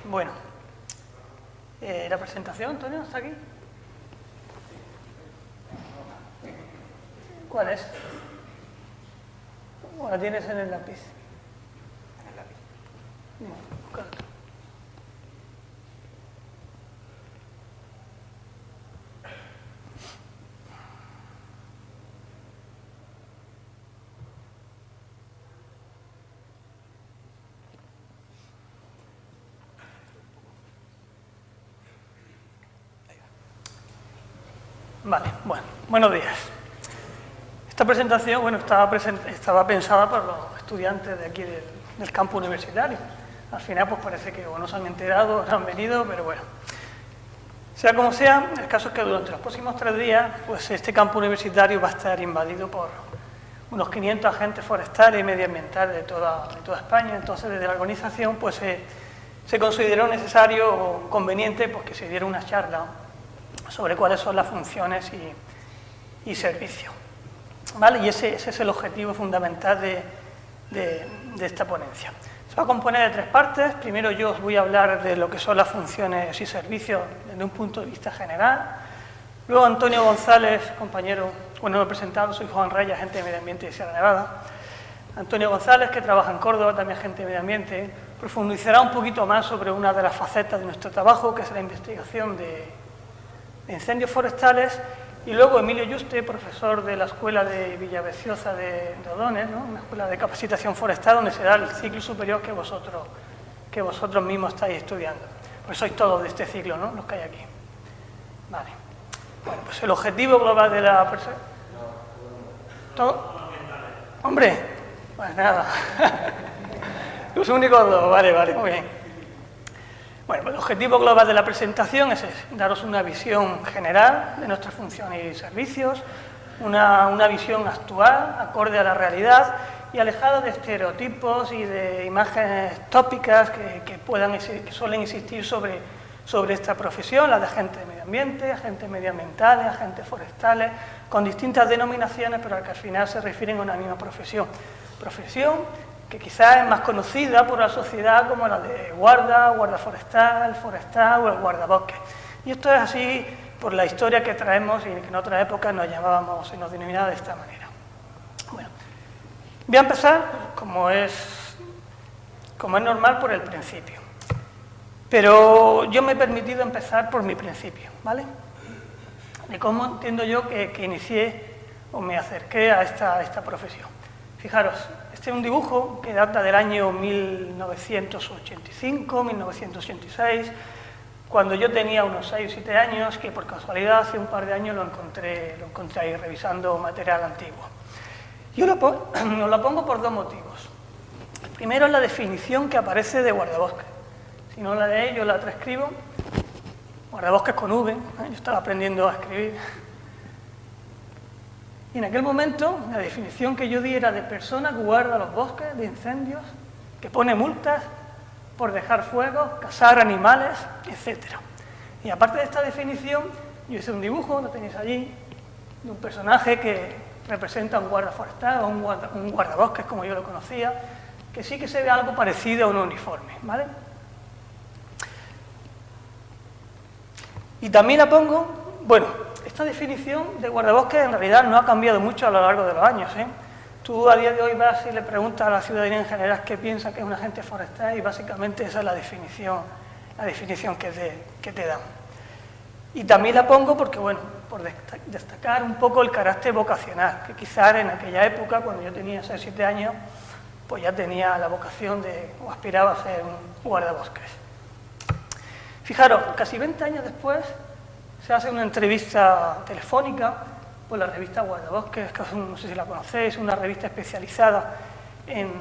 Bueno, la presentación, Antonio, ¿está aquí? ¿Cuál es? ¿O la tienes en el lápiz? En el lápiz. No, claro. Vale, bueno, buenos días. Esta presentación, bueno, estaba pensada para los estudiantes de aquí del campus universitario. Al final, pues parece que o no se han enterado o no han venido, pero bueno. Sea como sea, el caso es que durante los próximos 3 días, pues este campus universitario va a estar invadido por unos 500 agentes forestales y medioambientales de toda España. Entonces, desde la organización, pues se consideró necesario o conveniente pues, que se diera una charla sobre cuáles son las funciones y servicios. ¿Vale? Y ese es el objetivo fundamental de esta ponencia. Se va a componer de 3 partes. Primero yo os voy a hablar de lo que son las funciones y servicios desde un punto de vista general. Luego Antonio González, compañero, bueno, me he presentado, soy Juan Reyes, agente de medio ambiente de Sierra Nevada. Antonio González, que trabaja en Córdoba, también agente de medio ambiente, profundizará un poquito más sobre una de las facetas de nuestro trabajo, que es la investigación de incendios forestales. Y luego Emilio Yuste, profesor de la Escuela de Villaveciosa de Odones, ¿no? Una escuela de capacitación forestal donde se da el ciclo superior que vosotros mismos estáis estudiando. Pues sois todos de este ciclo, ¿no? Los que hay aquí. Vale. Bueno, pues el objetivo global de la presentación... ¿Todo? ¡Hombre! Pues nada. Los únicos 2, vale, muy bien. Bueno, pues el objetivo global de la presentación es daros una visión general de nuestras funciones y servicios, una visión actual, acorde a la realidad y alejada de estereotipos y de imágenes tópicas que suelen existir sobre esta profesión, la de agentes de medio ambiente, agentes medioambientales, agentes forestales, con distintas denominaciones, pero que al final se refieren a una misma profesión. Profesión que quizás es más conocida por la sociedad como la de guarda forestal o el guardabosques. Y esto es así por la historia que traemos y que en otra época nos llamábamos y nos denominaba de esta manera. Bueno, voy a empezar, como es normal, por el principio. Pero yo me he permitido empezar por mi principio, ¿vale? De cómo entiendo yo que inicié o me acerqué a esta profesión. Fijaros, este es un dibujo que data del año 1985, 1986, cuando yo tenía unos 6 o 7 años, que por casualidad hace un par de años lo encontré ahí revisando material antiguo. Yo lo pongo por 2 motivos. El primero es la definición que aparece de guardabosques. Si no la leéis, yo la transcribo. Guardabosques con V, yo estaba aprendiendo a escribir. Y en aquel momento, la definición que yo di era de persona que guarda los bosques de incendios, que pone multas por dejar fuego, cazar animales, etc. Y aparte de esta definición, yo hice un dibujo, lo tenéis allí, de un personaje que representa un guarda forestal o un guardabosques, como yo lo conocía, que sí que se ve algo parecido a un uniforme, ¿vale? Y también la pongo, bueno, esta definición de guardabosques en realidad no ha cambiado mucho a lo largo de los años, ¿eh? Tú a día de hoy vas y le preguntas a la ciudadanía en general qué piensa que es un agente forestal y básicamente esa es la definición que te dan. Y también la pongo porque, bueno, por destacar un poco el carácter vocacional, que quizás en aquella época, cuando yo tenía 6 o 7 años, pues ya tenía la vocación o aspiraba a ser un guardabosques. Fijaros, casi 20 años después, se hace una entrevista telefónica por la revista Guardabosques, que no sé si la conocéis, una revista especializada en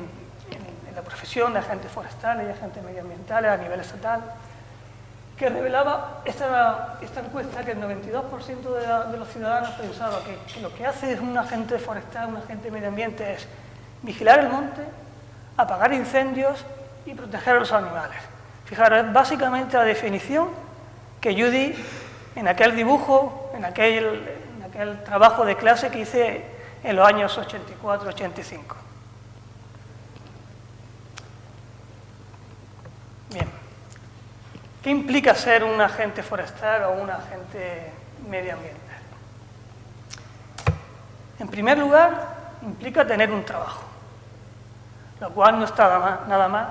la profesión de agentes forestales y agentes medioambientales a nivel estatal, que revelaba esta encuesta que el 92% de los ciudadanos pensaba que lo que hace es un agente forestal, un agente de medio ambiente es vigilar el monte, apagar incendios y proteger a los animales. Fijaros, es básicamente la definición que yo di en aquel dibujo, en aquel trabajo de clase que hice en los años 84-85. Bien. ¿Qué implica ser un agente forestal o un agente medioambiental? En primer lugar, implica tener un trabajo, lo cual no está nada mal,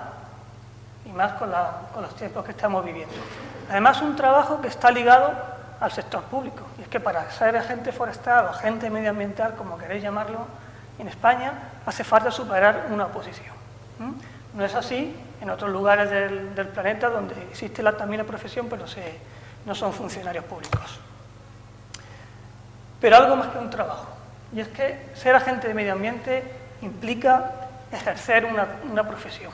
y más con los tiempos que estamos viviendo. Además, un trabajo que está ligado al sector público. Y es que para ser agente forestal o agente medioambiental, como queréis llamarlo, en España hace falta superar una oposición. No es así en otros lugares del planeta donde existe también la profesión, pero no son funcionarios públicos. Pero algo más que un trabajo. Y es que ser agente de medio ambiente implica ejercer una profesión.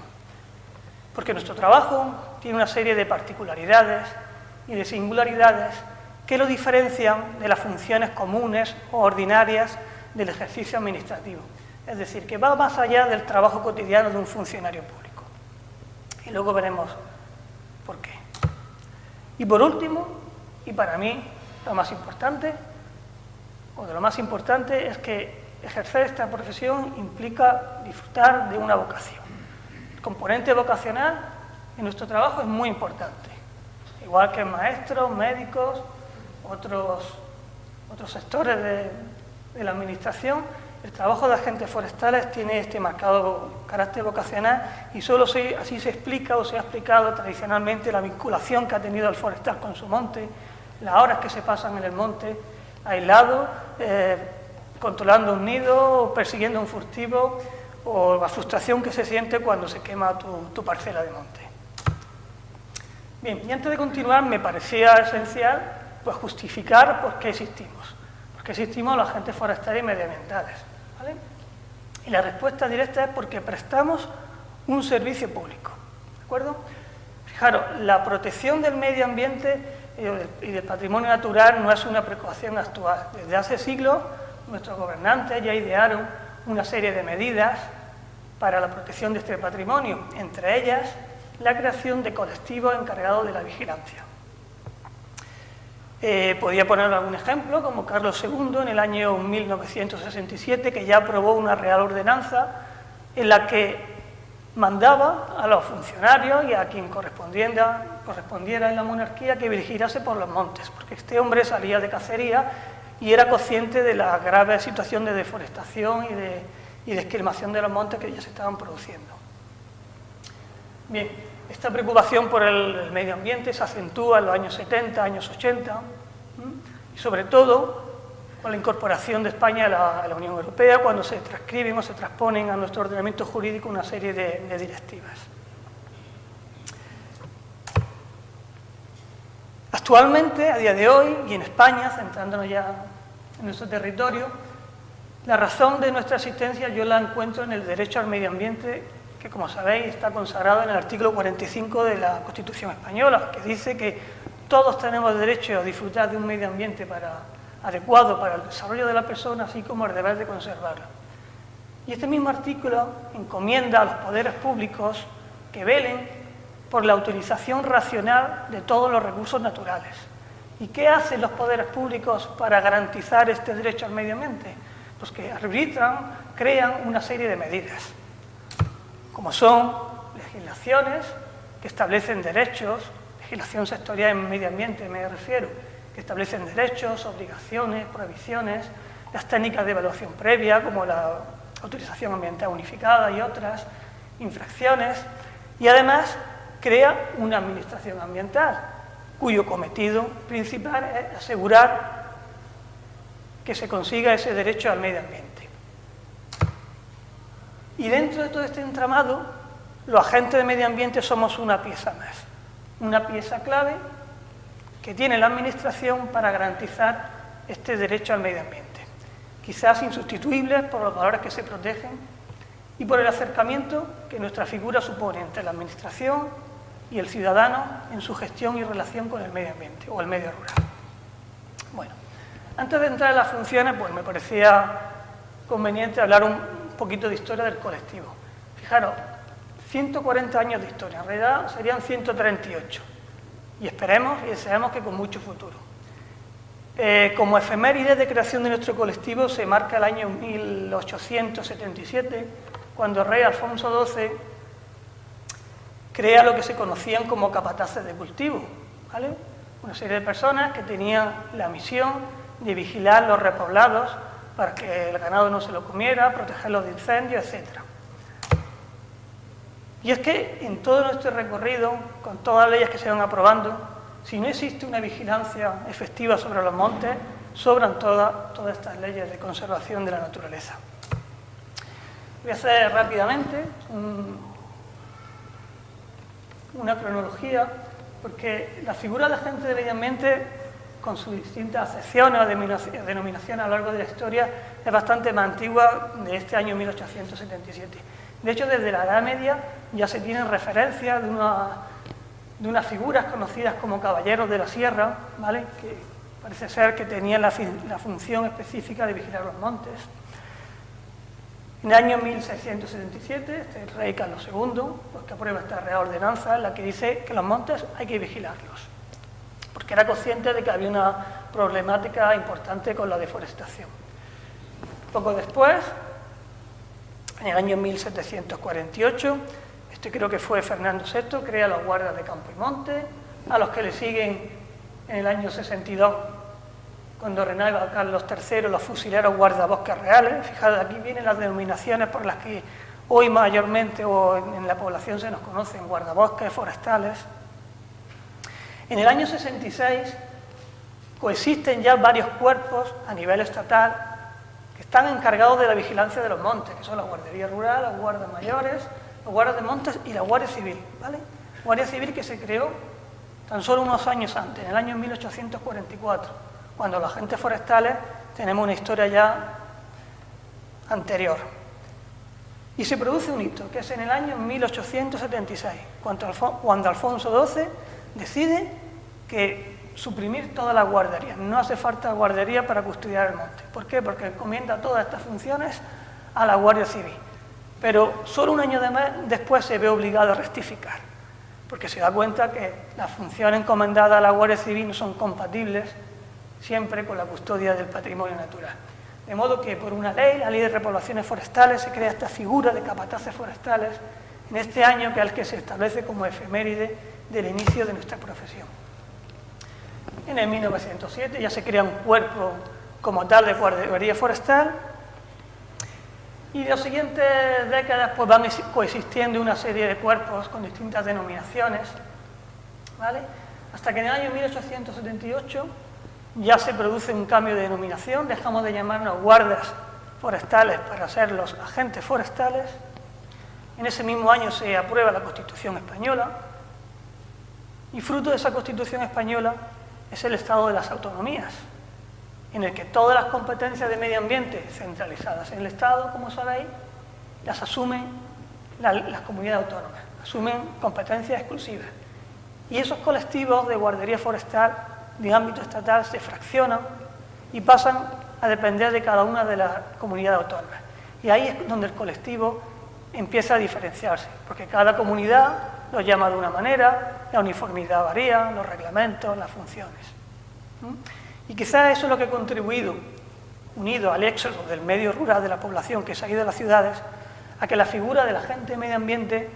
Porque nuestro trabajo tiene una serie de particularidades y de singularidades que lo diferencian de las funciones comunes o ordinarias del ejercicio administrativo. Es decir, que va más allá del trabajo cotidiano de un funcionario público. Y luego veremos por qué. Y por último, y para mí lo más importante, o de lo más importante, es que ejercer esta profesión implica disfrutar de una vocación. El componente vocacional en nuestro trabajo es muy importante, igual que maestros, médicos, otros sectores de la administración. El trabajo de agentes forestales tiene este marcado carácter vocacional y solo así se explica o se ha explicado tradicionalmente la vinculación que ha tenido el forestal con su monte, las horas que se pasan en el monte, aislado, controlando un nido, persiguiendo un furtivo, o la frustración que se siente cuando se quema tu parcela de monte. Bien, y antes de continuar me parecía esencial pues, justificar por qué existimos. ¿Por qué existimos los agentes forestales y medioambientales? ¿Vale? Y la respuesta directa es porque prestamos un servicio público. ¿De acuerdo? Fijaros, la protección del medio ambiente y del patrimonio natural no es una preocupación actual. Desde hace siglos nuestros gobernantes ya idearon una serie de medidas para la protección de este patrimonio, entre ellas la creación de colectivos encargados de la vigilancia. Podría poner algún ejemplo, como Carlos II en el año 1967, que ya aprobó una real ordenanza en la que mandaba a los funcionarios y a quien correspondiera en la monarquía que vigilase por los montes, porque este hombre salía de cacería y era consciente de la grave situación de deforestación y de esquilmación de los montes que ya se estaban produciendo. Bien, esta preocupación por el medio ambiente se acentúa en los años 70, años 80, y sobre todo con la incorporación de España a la Unión Europea, cuando se transcriben o se transponen a nuestro ordenamiento jurídico una serie de directivas. Actualmente, a día de hoy, y en España, centrándonos ya en nuestro territorio, la razón de nuestra existencia yo la encuentro en el derecho al medio ambiente, que como sabéis está consagrado en el artículo 45 de la Constitución española, que dice que todos tenemos derecho a disfrutar de un medio ambiente adecuado para el desarrollo de la persona, así como el deber de conservarlo. Y este mismo artículo encomienda a los poderes públicos que velen por la utilización racional de todos los recursos naturales. ¿Y qué hacen los poderes públicos para garantizar este derecho al medio ambiente? Pues que arbitran, crean una serie de medidas, como son legislaciones que establecen derechos, legislación sectorial en medio ambiente me refiero, que establecen derechos, obligaciones, prohibiciones, las técnicas de evaluación previa, como la autorización ambiental unificada y otras, infracciones, y además crea una administración ambiental, cuyo cometido principal es asegurar que se consiga ese derecho al medio ambiente. Y dentro de todo este entramado, los agentes de medio ambiente somos una pieza más, una pieza clave que tiene la Administración para garantizar este derecho al medio ambiente, quizás insustituibles por los valores que se protegen y por el acercamiento que nuestra figura supone entre la Administración y el ciudadano en su gestión y relación con el medio ambiente o el medio rural. Bueno, antes de entrar en las funciones, pues me parecía conveniente hablar un poquito de historia del colectivo. Fijaros, 140 años de historia, en realidad serían 138, y esperemos y deseamos que con mucho futuro. Como efeméride de creación de nuestro colectivo se marca el año 1877, cuando el rey Alfonso XII crea lo que se conocían como capataces de cultivo, ¿vale? Una serie de personas que tenían la misión de vigilar los repoblados para que el ganado no se lo comiera, protegerlos de incendios, etc. Y es que en todo nuestro recorrido, con todas las leyes que se van aprobando, si no existe una vigilancia efectiva sobre los montes, sobran todas estas leyes de conservación de la naturaleza. Voy a hacer rápidamente una cronología, porque la figura de agente de medio ambiente, con sus distintas acepciones o denominaciones a lo largo de la historia, es bastante más antigua, de este año 1877. De hecho, desde la Edad Media ya se tienen referencias de unas figuras conocidas como caballeros de la sierra, ¿vale?, que parece ser que tenían la función específica de vigilar los montes. En el año 1677, el rey Carlos II, pues, que aprueba esta Real Ordenanza, en la que dice que los montes hay que vigilarlos, porque era consciente de que había una problemática importante con la deforestación. Poco después, en el año 1748, creo que fue Fernando VI, crea los guardas de campo y monte, a los que le siguen en el año 62, cuando renueva Carlos III, los fusileros guardabosques reales. Fijaros, aquí vienen las denominaciones por las que hoy mayormente o en la población se nos conocen: guardabosques, forestales. En el año 66 coexisten ya varios cuerpos a nivel estatal que están encargados de la vigilancia de los montes, que son la Guardería Rural, los guardas mayores, los guardas de montes y la Guardia Civil, ¿vale? Guardia Civil que se creó tan solo unos años antes, en el año 1844, cuando los agentes forestales tenemos una historia ya anterior. Y se produce un hito, que es en el año 1876, cuando Alfonso XII decide que suprimir todas las guarderías. No hace falta guardería para custodiar el monte. ¿Por qué? Porque encomienda todas estas funciones a la Guardia Civil. Pero solo un año después se ve obligado a rectificar, porque se da cuenta que las funciones encomendadas a la Guardia Civil no son compatibles siempre con la custodia del patrimonio natural. De modo que por una ley, la Ley de Repoblaciones Forestales, se crea esta figura de capataces forestales en este año, que es el que se establece como efeméride del inicio de nuestra profesión. En el 1907 ya se crea un cuerpo como tal de guardería forestal, y en las siguientes décadas pues van coexistiendo una serie de cuerpos con distintas denominaciones, ¿vale?, hasta que en el año 1878 ya se produce un cambio de denominación. Dejamos de llamarnos guardas forestales para ser los agentes forestales. En ese mismo año se aprueba la Constitución Española, y fruto de esa Constitución Española es el Estado de las Autonomías, en el que todas las competencias de medio ambiente centralizadas en el Estado, como sabéis, las asumen las comunidades autónomas, asumen competencias exclusivas. Y esos colectivos de guardería forestal de ámbito estatal se fraccionan y pasan a depender de cada una de las comunidades autónomas. Y ahí es donde el colectivo empieza a diferenciarse, porque cada comunidad lo llama de una manera, la uniformidad varía, los reglamentos, las funciones. Y quizás eso es lo que ha contribuido, unido al éxodo del medio rural de la población que se ha ido de las ciudades, a que la figura del agente de medio ambiente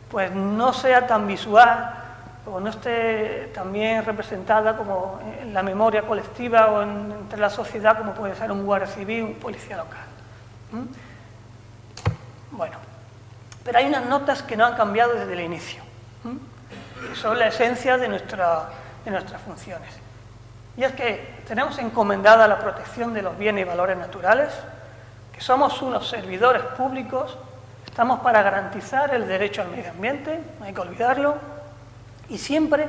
pues no sea tan visual o no esté tan bien representada como en la memoria colectiva o entre la sociedad, como puede ser un guardia civil, un policía local. Bueno, pero hay unas notas que no han cambiado desde el inicio, que son la esencia de nuestras funciones. Y es que tenemos encomendada la protección de los bienes y valores naturales, que somos unos servidores públicos, estamos para garantizar el derecho al medio ambiente, no hay que olvidarlo, y siempre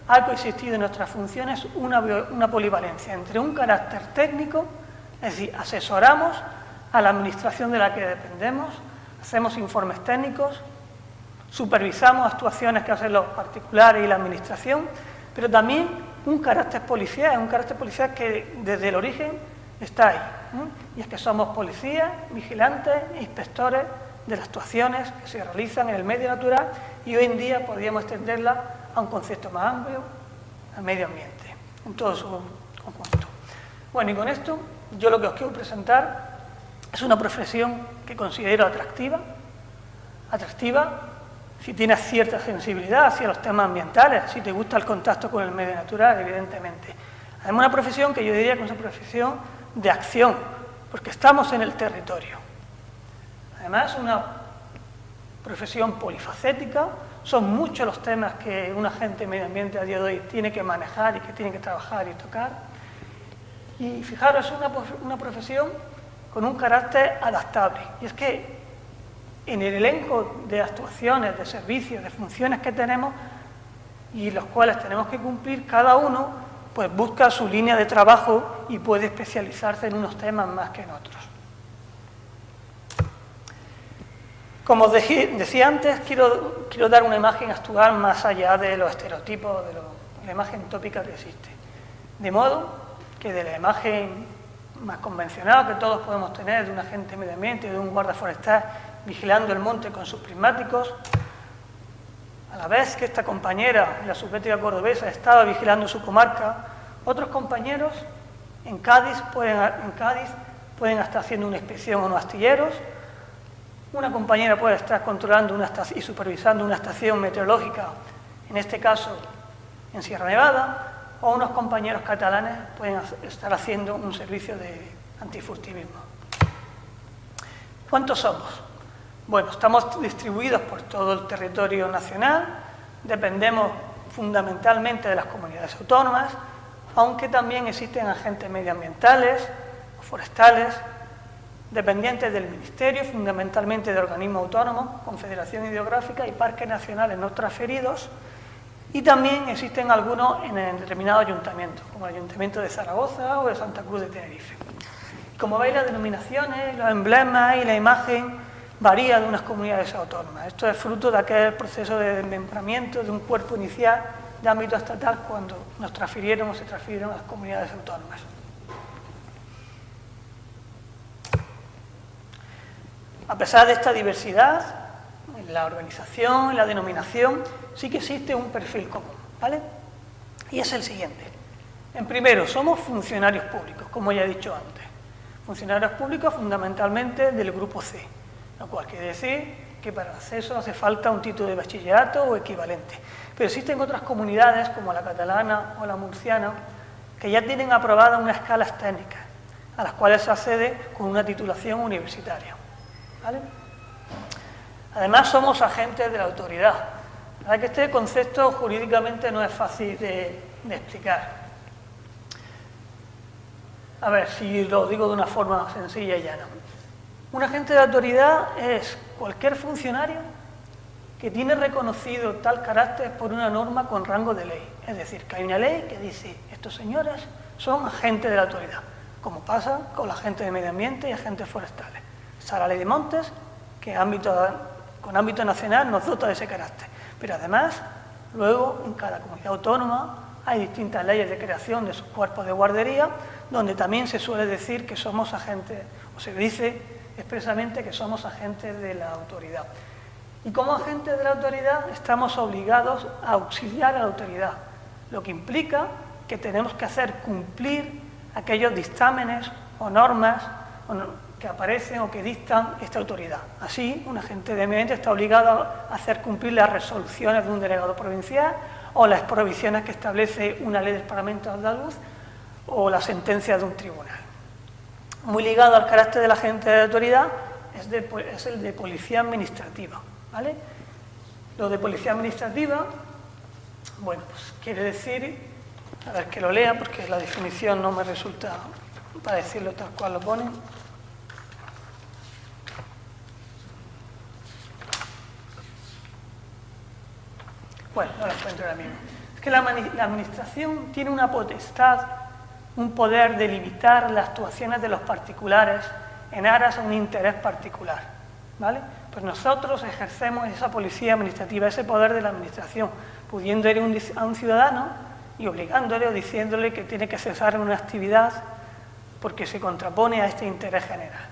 ha coexistido en nuestras funciones una polivalencia entre un carácter técnico, es decir, asesoramos a la administración de la que dependemos, hacemos informes técnicos, supervisamos actuaciones que hacen los particulares y la administración, pero también un carácter policial que desde el origen está ahí, y es que somos policías, vigilantes e inspectores de las actuaciones que se realizan en el medio natural, y hoy en día podríamos extenderla a un concepto más amplio, al medio ambiente, en todo su conjunto. Bueno, y con esto yo lo que os quiero presentar es una profesión que considero atractiva si tienes cierta sensibilidad hacia los temas ambientales, si te gusta el contacto con el medio natural, evidentemente. Además, una profesión que yo diría que es una profesión de acción, porque estamos en el territorio. Además, una profesión polifacética, son muchos los temas que un agente de medio ambiente a día de hoy tiene que manejar y que tiene que trabajar y tocar. Y fijaros, es una profesión con un carácter adaptable. Y es que en el elenco de actuaciones, de servicios, de funciones que tenemos y los cuales tenemos que cumplir, cada uno pues busca su línea de trabajo y puede especializarse en unos temas más que en otros. Como os decía antes, quiero dar una imagen actual más allá de los estereotipos, de la imagen tópica que existe. De modo que de la imagen más convencional que todos podemos tener de un agente de medio ambiente, de un guarda forestal vigilando el monte con sus prismáticos, a la vez que esta compañera, la subética cordobesa, estaba vigilando su comarca, otros compañeros en Cádiz pueden estar haciendo una inspección en los astilleros, una compañera puede estar controlando y supervisando una estación meteorológica, en este caso en Sierra Nevada, o unos compañeros catalanes pueden estar haciendo un servicio de antifurtivismo. ¿Cuántos somos? Bueno, estamos distribuidos por todo el territorio nacional, dependemos fundamentalmente de las comunidades autónomas, aunque también existen agentes medioambientales o forestales, dependientes del Ministerio, fundamentalmente de organismos autónomos, Confederación Hidrográfica y parques nacionales no transferidos, y también existen algunos en determinados ayuntamientos, como el Ayuntamiento de Zaragoza o de Santa Cruz de Tenerife. Como veis, las denominaciones, los emblemas y la imagen varía de unas comunidades autónomas. Esto es fruto de aquel proceso de desmembramiento de un cuerpo inicial de ámbito estatal cuando nos transfirieron o se transfirieron a las comunidades autónomas. A pesar de esta diversidad, en la organización, en la denominación, sí que existe un perfil común, ¿vale? Y es el siguiente. En primero, somos funcionarios públicos, como ya he dicho antes. Funcionarios públicos fundamentalmente del grupo C, lo cual quiere decir que para el acceso hace falta un título de bachillerato o equivalente. Pero existen otras comunidades, como la catalana o la murciana, que ya tienen aprobadas unas escalas técnicas, a las cuales se accede con una titulación universitaria, ¿vale? Además, somos agentes de la autoridad. La verdad que este concepto jurídicamente no es fácil de explicar. A ver, si lo digo de una forma sencilla y llana. Un agente de autoridad es cualquier funcionario que tiene reconocido tal carácter por una norma con rango de ley. Es decir, que hay una ley que dice, estos señores son agentes de la autoridad, como pasa con la gente de medio ambiente y agentes forestales. Está la ley de montes, que con ámbito nacional nos dota de ese carácter. Pero además, luego, en cada comunidad autónoma hay distintas leyes de creación de sus cuerpos de guardería, donde también se suele decir que somos agentes, o se dice expresamente que somos agentes de la autoridad. Y como agentes de la autoridad estamos obligados a auxiliar a la autoridad, lo que implica que tenemos que hacer cumplir aquellos dictámenes o normas que aparecen o que dictan esta autoridad. Así, un agente de medio ambiente está obligado a hacer cumplir las resoluciones de un delegado provincial o las provisiones que establece una ley del Parlamento andaluz o la sentencia de un tribunal. Muy ligado al carácter del agente de autoridad es el de policía administrativa, ¿vale? Lo de policía administrativa, bueno, pues quiere decir, a ver que lo lea porque la definición no me resulta para decirlo tal cual lo pone. Bueno, no lo encuentro ahora mismo. Es que la administración tiene una potestad, un poder de limitar las actuaciones de los particulares en aras a un interés particular, ¿vale? Pues nosotros ejercemos esa policía administrativa, ese poder de la administración, pudiendo ir a un ciudadano y obligándole o diciéndole que tiene que cesar una actividad porque se contrapone a este interés general.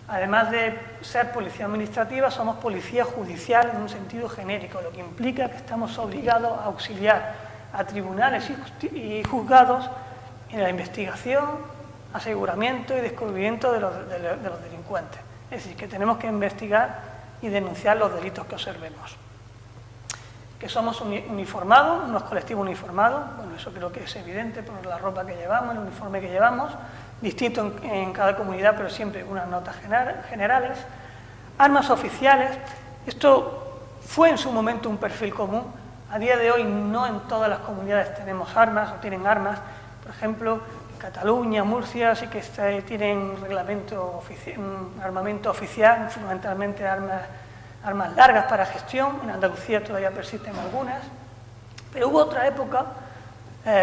Además de ser policía administrativa, somos policía judicial en un sentido genérico, lo que implica que estamos obligados a auxiliar a tribunales y juzgados en la investigación, aseguramiento y descubrimiento de los delincuentes. Es decir, que tenemos que investigar y denunciar los delitos que observemos. Que somos uniformados, unos colectivos uniformados, bueno, eso creo que es evidente por la ropa que llevamos, el uniforme que llevamos, distinto en cada comunidad, pero siempre unas notas generales. Armas oficiales, esto fue en su momento un perfil común, a día de hoy no en todas las comunidades tenemos armas o tienen armas, por ejemplo, en Cataluña, Murcia sí que tienen armamento oficial, fundamentalmente armas largas para gestión, en Andalucía todavía persisten algunas, pero hubo otra época,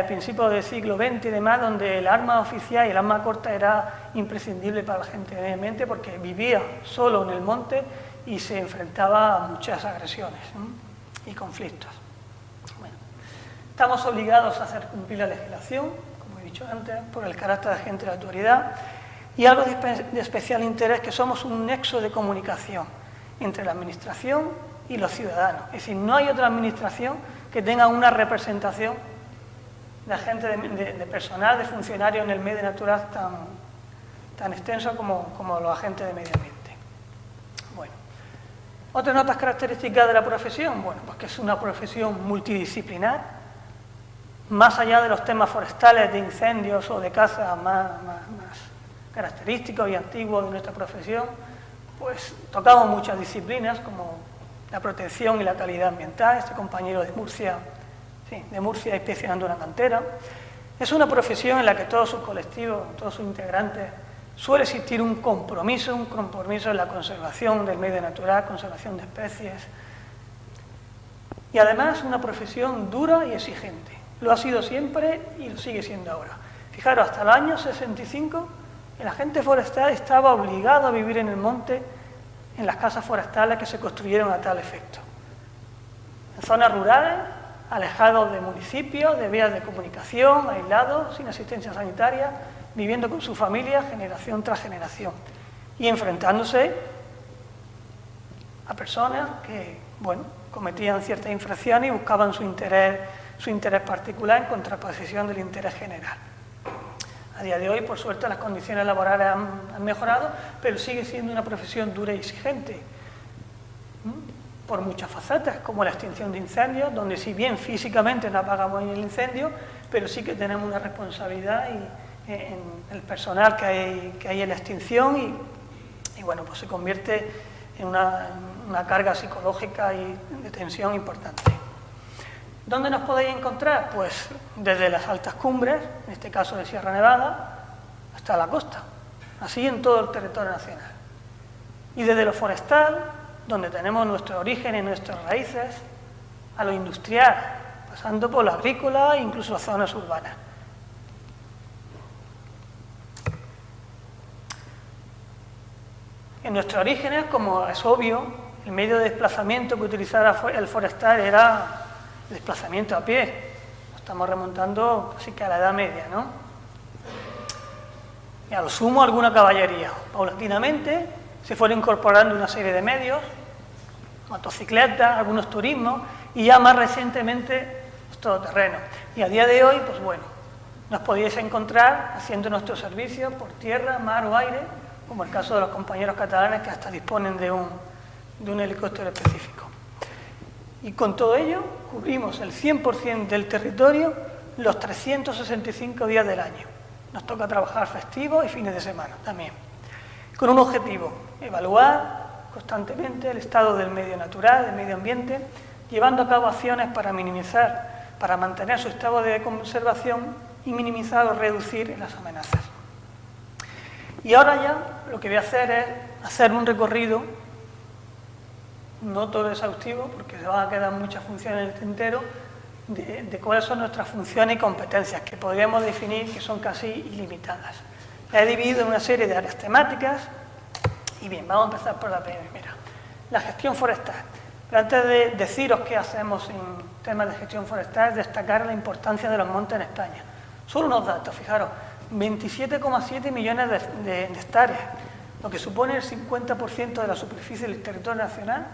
principios del siglo XX y demás, donde el arma oficial y el arma corta era imprescindible para la gente de mente porque vivía solo en el monte y se enfrentaba a muchas agresiones y conflictos. Bueno, estamos obligados a hacer cumplir la legislación, como he dicho antes, por el carácter de agente de autoridad y algo de especial interés, que somos un nexo de comunicación entre la administración y los ciudadanos. Es decir, no hay otra administración que tenga una representación de agente de personal, de funcionarios en el medio natural tan extenso como los agentes de medio ambiente. Bueno, otras notas características de la profesión, bueno, pues que es una profesión multidisciplinar, más allá de los temas forestales, de incendios o de caza más característicos y antiguos de nuestra profesión, pues tocamos muchas disciplinas como la protección y la calidad ambiental. Este compañero de Murcia inspeccionando una cantera. Es una profesión en la que todos sus colectivos, todos sus integrantes, suele existir un compromiso en la conservación del medio natural, conservación de especies. Y además una profesión dura y exigente. Lo ha sido siempre y lo sigue siendo ahora. Fijaros, hasta el año 65 el agente forestal estaba obligado a vivir en el monte, en las casas forestales que se construyeron a tal efecto. En zonas rurales, alejados de municipios, de vías de comunicación, aislados, sin asistencia sanitaria, viviendo con su familia generación tras generación y enfrentándose a personas que, bueno, cometían ciertas infracciones y buscaban su interés particular en contraposición del interés general. A día de hoy, por suerte, las condiciones laborales han mejorado, pero sigue siendo una profesión dura y exigente, por muchas facetas, como la extinción de incendios, donde si bien físicamente no apagamos el incendio, pero sí que tenemos una responsabilidad en el personal que hay en la extinción y bueno, pues se convierte en una carga psicológica y de tensión importante. ¿Dónde nos podéis encontrar? Pues desde las altas cumbres, en este caso de Sierra Nevada, hasta la costa, así en todo el territorio nacional. Y desde lo forestal, donde tenemos nuestros orígenes, nuestras raíces, a lo industrial, pasando por lo agrícola e incluso las zonas urbanas. En nuestros orígenes, como es obvio, el medio de desplazamiento que utilizaba el forestal era el desplazamiento a pie. Nos estamos remontando casi que a la Edad Media, ¿no? Y a lo sumo alguna caballería. Paulatinamente se fueron incorporando una serie de medios, motocicletas, algunos turismos y ya más recientemente los todoterrenos. Y a día de hoy, pues bueno, nos podíais encontrar haciendo nuestros servicios por tierra, mar o aire, como el caso de los compañeros catalanes que hasta disponen de un helicóptero específico. Y con todo ello cubrimos el 100% del territorio los 365 días del año. Nos toca trabajar festivos y fines de semana también, con un objetivo: evaluar constantemente el estado del medio natural, del medio ambiente, llevando a cabo acciones para minimizar, para mantener su estado de conservación y minimizar o reducir las amenazas. Y ahora ya lo que voy a hacer es hacer un recorrido, no todo exhaustivo, porque se van a quedar muchas funciones en el tintero, de cuáles son nuestras funciones y competencias, que podríamos definir que son casi ilimitadas. La he dividido en una serie de áreas temáticas. Y bien, vamos a empezar por la primera, la gestión forestal. Pero antes de deciros qué hacemos en temas de gestión forestal, destacar la importancia de los montes en España. Solo unos datos, fijaros, 27,7 millones de hectáreas, lo que supone el 50% de la superficie del territorio nacional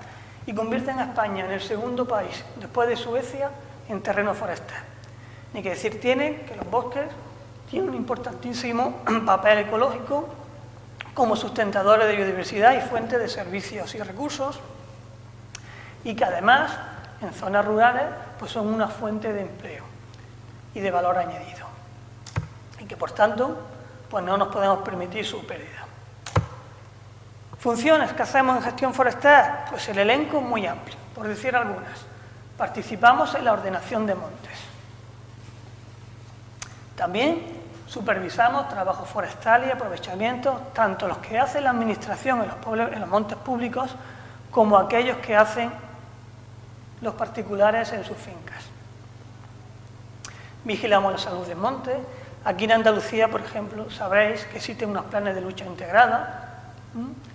y convierte a España en el segundo país, después de Suecia, en terreno forestal. Ni que decir tiene que los bosques tienen un importantísimo papel ecológico como sustentadores de biodiversidad y fuente de servicios y recursos, y que además en zonas rurales pues son una fuente de empleo y de valor añadido y que por tanto pues no nos podemos permitir su pérdida. Funciones que hacemos en gestión forestal, pues el elenco es muy amplio, por decir algunas. Participamos en la ordenación de montes. También supervisamos trabajos forestales y aprovechamientos, tanto los que hace la administración en los montes públicos como aquellos que hacen los particulares en sus fincas. Vigilamos la salud del monte. Aquí en Andalucía, por ejemplo, sabréis que existen unos planes de lucha integrada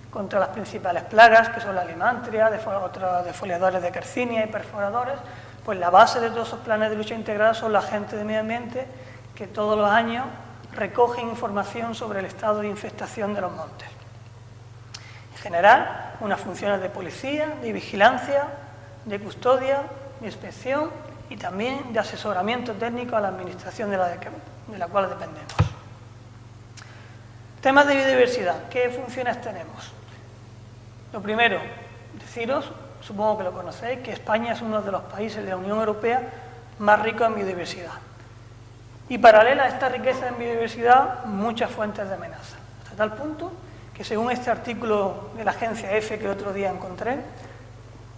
contra las principales plagas, que son la limantria, otros defoliadores de quercinia y perforadores. Pues la base de todos esos planes de lucha integrada son la agentes de medio ambiente que todos los años recogen información sobre el estado de infestación de los montes. En general, unas funciones de policía, de vigilancia, de custodia, de inspección y también de asesoramiento técnico a la administración de la cual dependemos. Temas de biodiversidad. ¿Qué funciones tenemos? Lo primero, deciros, supongo que lo conocéis, que España es uno de los países de la Unión Europea más ricos en biodiversidad. Y paralela a esta riqueza en biodiversidad, muchas fuentes de amenaza. Hasta tal punto que según este artículo de la agencia EFE que el otro día encontré,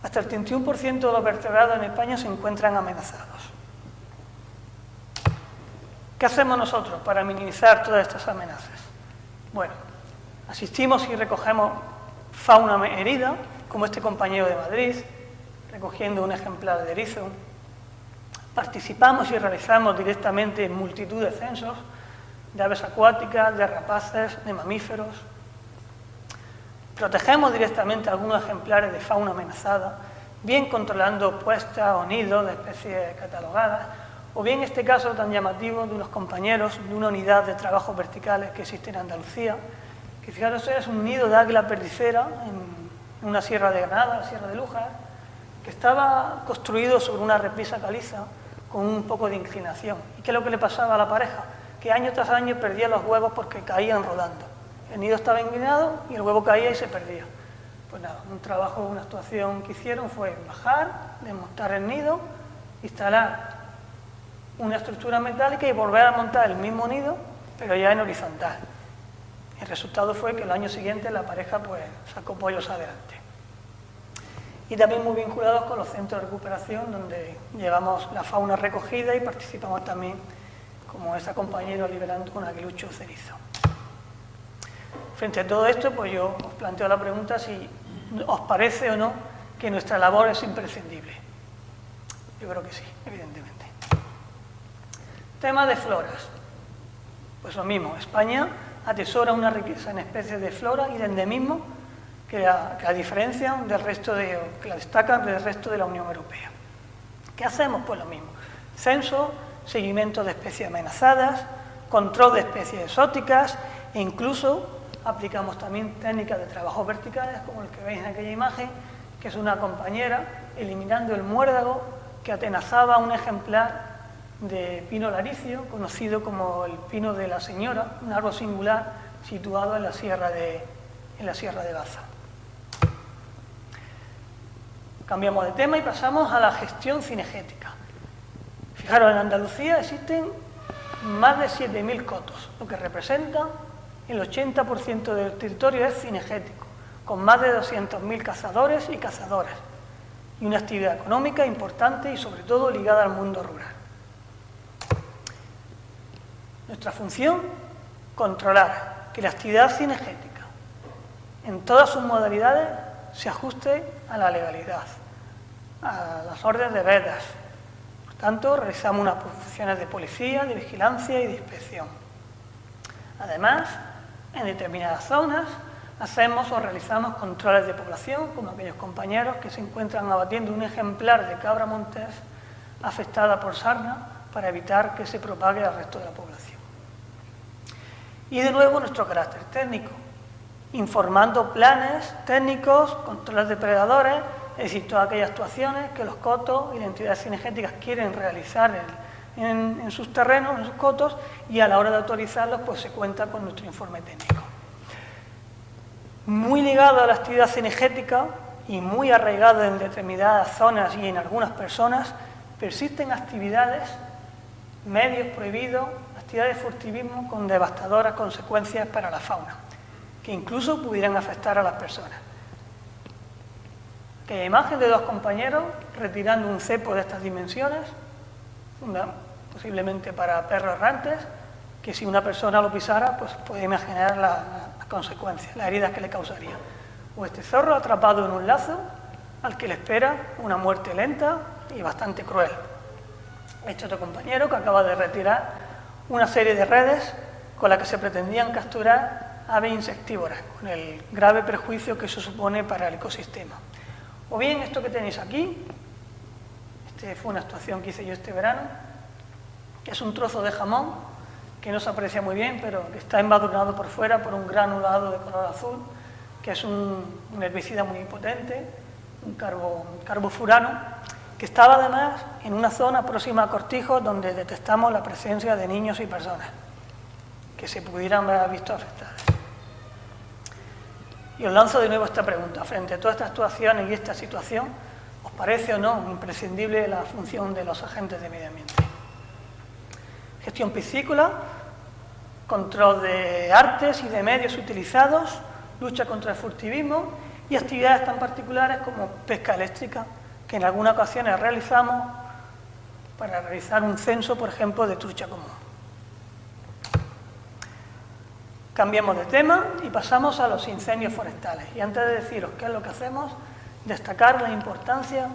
hasta el 31% de los vertebrados en España se encuentran amenazados. ¿Qué hacemos nosotros para minimizar todas estas amenazas? Bueno, asistimos y recogemos fauna herida, como este compañero de Madrid, recogiendo un ejemplar de erizo. Participamos y realizamos directamente en multitud de censos de aves acuáticas, de rapaces, de mamíferos. Protegemos directamente algunos ejemplares de fauna amenazada, bien controlando puestas o nidos de especies catalogadas, o bien en este caso tan llamativo de unos compañeros de una unidad de trabajos verticales que existe en Andalucía, que fijaros es un nido de águila perdicera en una sierra de Granada, la sierra de Lújar, que estaba construido sobre una represa caliza con un poco de inclinación. ¿Y qué es lo que le pasaba a la pareja? Que año tras año perdía los huevos porque caían rodando. El nido estaba inclinado y el huevo caía y se perdía. Pues nada, un trabajo, una actuación que hicieron fue bajar, desmontar el nido, instalar una estructura metálica y volver a montar el mismo nido, pero ya en horizontal. El resultado fue que el año siguiente la pareja pues sacó pollos adelante. Y también muy vinculados con los centros de recuperación, donde llevamos la fauna recogida y participamos también, como esta compañera, liberando con aguilucho cerizo. Frente a todo esto, pues yo os planteo la pregunta si os parece o no que nuestra labor es imprescindible. Yo creo que sí, evidentemente. Tema de floras. Pues lo mismo, España atesora una riqueza en especies de flora y de endemismo que la diferencian del resto que la destacan del resto de la Unión Europea. ¿Qué hacemos? Pues lo mismo. Censo, seguimiento de especies amenazadas, control de especies exóticas e incluso aplicamos también técnicas de trabajos verticales, como el que veis en aquella imagen, que es una compañera eliminando el muérdago que atenazaba un ejemplar de pino laricio, conocido como el pino de la señora, un árbol singular situado en la sierra de Baza. Cambiamos de tema y pasamos a la gestión cinegética. Fijaros, en Andalucía existen más de 7.000 cotos, lo que representa el 80% del territorio es cinegético, con más de 200.000 cazadores y cazadoras, y una actividad económica importante y sobre todo ligada al mundo rural. Nuestra función, controlar que la actividad cinegética en todas sus modalidades se ajuste a la legalidad, a las órdenes de vedas. Por tanto, realizamos unas funciones de policía, de vigilancia y de inspección. Además, en determinadas zonas hacemos o realizamos controles de población, como aquellos compañeros que se encuentran abatiendo un ejemplar de cabra montés afectada por sarna para evitar que se propague al resto de la población. Y de nuevo nuestro carácter técnico, informando planes técnicos, controles de predadores, es decir, todas aquellas actuaciones que los cotos y las entidades cinegéticas quieren realizar en sus terrenos, en sus cotos, y a la hora de autorizarlos pues se cuenta con nuestro informe técnico. Muy ligado a la actividad cinegética y muy arraigado en determinadas zonas y en algunas personas, persisten actividades, medios prohibidos, actividades de furtivismo con devastadoras consecuencias para la fauna, que incluso pudieran afectar a las personas. Que imagen de dos compañeros retirando un cepo de estas dimensiones, posiblemente para perros errantes, que si una persona lo pisara, pues puede imaginar las consecuencias, las heridas que le causaría. O este zorro atrapado en un lazo, al que le espera una muerte lenta y bastante cruel. Este otro compañero que acaba de retirar una serie de redes con las que se pretendían capturar aves insectívoras, con el grave perjuicio que eso supone para el ecosistema. O bien esto que tenéis aquí, fue una actuación que hice yo este verano, que es un trozo de jamón que no se aprecia muy bien, pero que está embadurnado por fuera por un granulado de color azul, que es un herbicida muy potente, un carbofurano, que estaba además en una zona próxima a cortijos donde detectamos la presencia de niños y personas que se pudieran haber visto afectadas. Y os lanzo de nuevo esta pregunta. Frente a todas estas actuaciones y esta situación, ¿os parece o no imprescindible la función de los agentes de medio ambiente? Gestión piscícola, control de artes y de medios utilizados, lucha contra el furtivismo y actividades tan particulares como pesca eléctrica, que en algunas ocasiones realizamos para realizar un censo, por ejemplo, de trucha común. Cambiamos de tema y pasamos a los incendios forestales. Y antes de deciros qué es lo que hacemos, destacar la importancia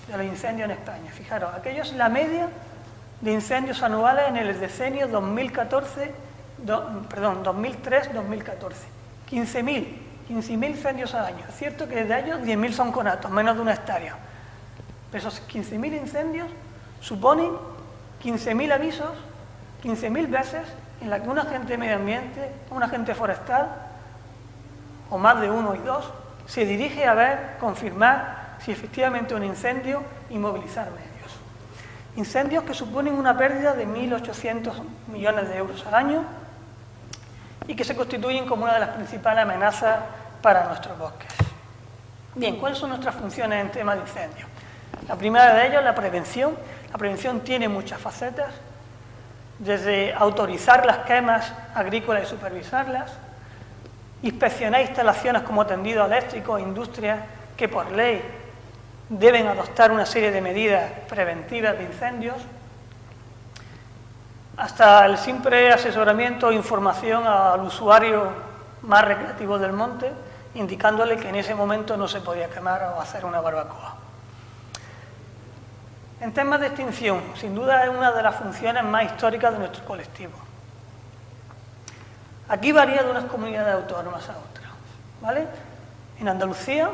de los incendios en España. Fijaros, aquello es la media de incendios anuales en el decenio 2003-2014. 15.000 incendios al año. Es cierto que de ellos 10.000 son conatos, menos de una hectárea. Pero esos 15.000 incendios suponen 15.000 avisos, 15.000 veces en la que un agente de medio ambiente, un agente forestal, o más de uno y dos, se dirige a ver, confirmar si efectivamente un incendio y movilizar medios. Incendios que suponen una pérdida de 1.800 millones de euros al año y que se constituyen como una de las principales amenazas para nuestros bosques. Bien, ¿cuáles son nuestras funciones en tema de incendios? La primera de ellas es la prevención. La prevención tiene muchas facetas, desde autorizar las quemas agrícolas y supervisarlas, inspeccionar instalaciones como tendidos eléctricos e industrias que por ley deben adoptar una serie de medidas preventivas de incendios, hasta el simple asesoramiento e información al usuario más recreativo del monte, indicándole que en ese momento no se podía quemar o hacer una barbacoa. En temas de extinción, sin duda es una de las funciones más históricas de nuestro colectivo. Aquí varía de unas comunidades autónomas a otras, ¿vale? En Andalucía,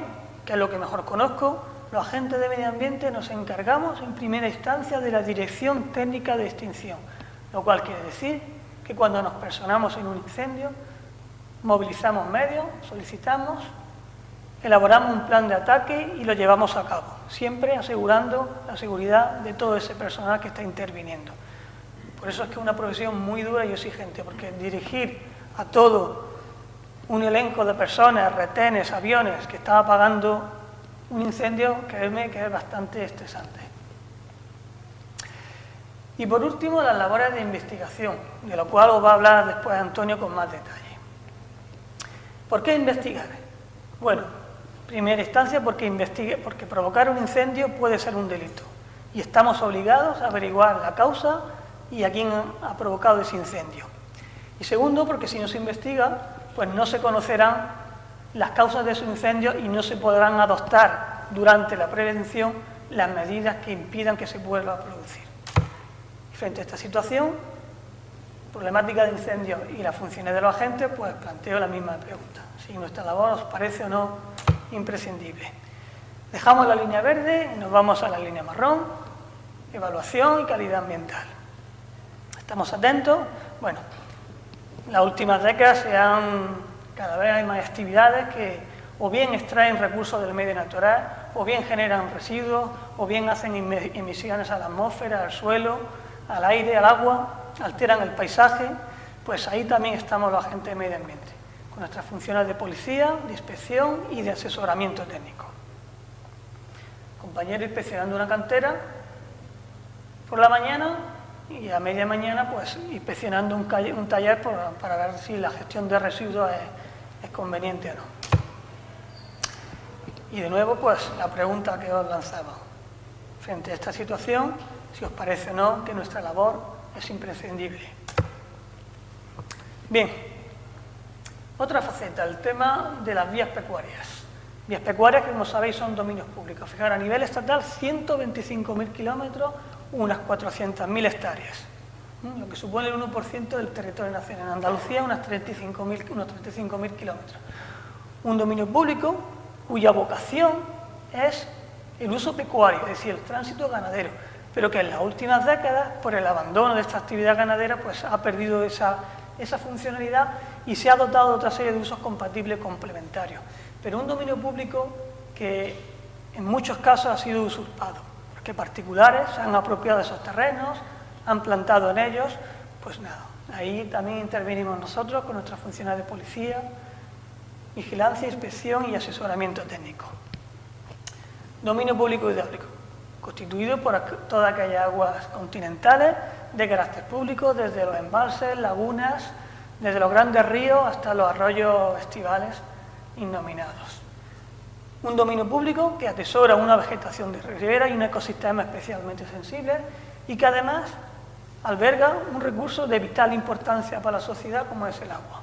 que es lo que mejor conozco, los agentes de medio ambiente nos encargamos en primera instancia de la dirección técnica de extinción, lo cual quiere decir que cuando nos personamos en un incendio, movilizamos medios, solicitamos, elaboramos un plan de ataque y lo llevamos a cabo, siempre asegurando la seguridad de todo ese personal que está interviniendo. Por eso es que es una profesión muy dura y exigente, porque dirigir a todo un elenco de personas, retenes, aviones, que están apagando un incendio, créeme que es bastante estresante. Y por último, las labores de investigación, de lo cual os va a hablar después Antonio con más detalle. ¿Por qué investigar? Bueno, en primera instancia porque provocar un incendio puede ser un delito y estamos obligados a averiguar la causa y a quién ha provocado ese incendio. Y segundo, porque si no se investiga, pues no se conocerán las causas de su incendio y no se podrán adoptar durante la prevención las medidas que impidan que se vuelva a producir. Y frente a esta situación, problemática de incendios y las funciones de los agentes, pues planteo la misma pregunta. Si nuestra labor os parece o no imprescindible. Dejamos la línea verde y nos vamos a la línea marrón, evaluación y calidad ambiental. ¿Estamos atentos? Bueno, en las últimas décadas cada vez hay más actividades que o bien extraen recursos del medio natural, o bien generan residuos, o bien hacen emisiones a la atmósfera, al suelo, al aire, al agua, alteran el paisaje. Pues ahí también estamos los agentes de medio ambiente, con nuestras funciones de policía, de inspección y de asesoramiento técnico. compañero inspeccionando una cantera por la mañana y a media mañana pues inspeccionando un taller para ver si la gestión de residuos es conveniente o no. Y de nuevo pues la pregunta que os lanzaba. Frente a esta situación, si os parece o no que nuestra labor es imprescindible. Bien, otra faceta, el tema de las vías pecuarias. Vías pecuarias que, como sabéis, son dominios públicos. Fijaros, a nivel estatal, 125.000 kilómetros, unas 400.000 hectáreas, lo que supone el 1% del territorio nacional. En Andalucía, unos 35.000 kilómetros. Un dominio público cuya vocación es el uso pecuario, es decir, el tránsito ganadero, pero que en las últimas décadas, por el abandono de esta actividad ganadera, pues ha perdido esa funcionalidad y se ha dotado de otra serie de usos compatibles complementarios. Pero un dominio público que en muchos casos ha sido usurpado, porque particulares se han apropiado de esos terrenos, han plantado en ellos, pues nada, ahí también intervenimos nosotros con nuestras funciones de policía, vigilancia, inspección y asesoramiento técnico. Dominio público hidráulico, constituido por todas aquellas aguas continentales de carácter público, desde los embalses, lagunas, desde los grandes ríos hasta los arroyos estivales innominados. Un dominio público que atesora una vegetación de ribera y un ecosistema especialmente sensible y que además alberga un recurso de vital importancia para la sociedad como es el agua.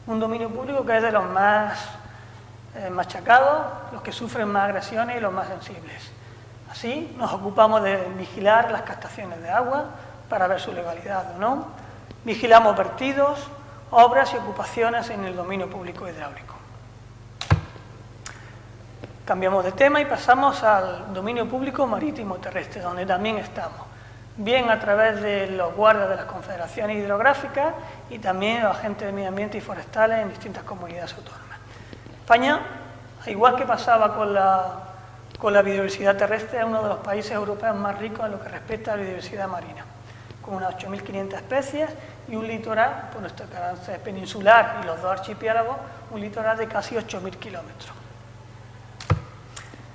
Un dominio público que es de los más machacados, los que sufren más agresiones y los más sensibles. Así nos ocupamos de vigilar las captaciones de agua para ver su legalidad o no. Vigilamos vertidos, obras y ocupaciones en el dominio público hidráulico. Cambiamos de tema y pasamos al dominio público marítimo terrestre, donde también estamos, bien a través de los guardas de las confederaciones hidrográficas y también los agentes de medio ambiente y forestales en distintas comunidades autónomas. España, al igual que pasaba con la biodiversidad terrestre, es uno de los países europeos más ricos en lo que respecta a la biodiversidad marina, con unas 8.500 especies y un litoral, por nuestro carácter peninsular y los dos archipiélagos, un litoral de casi 8.000 kilómetros.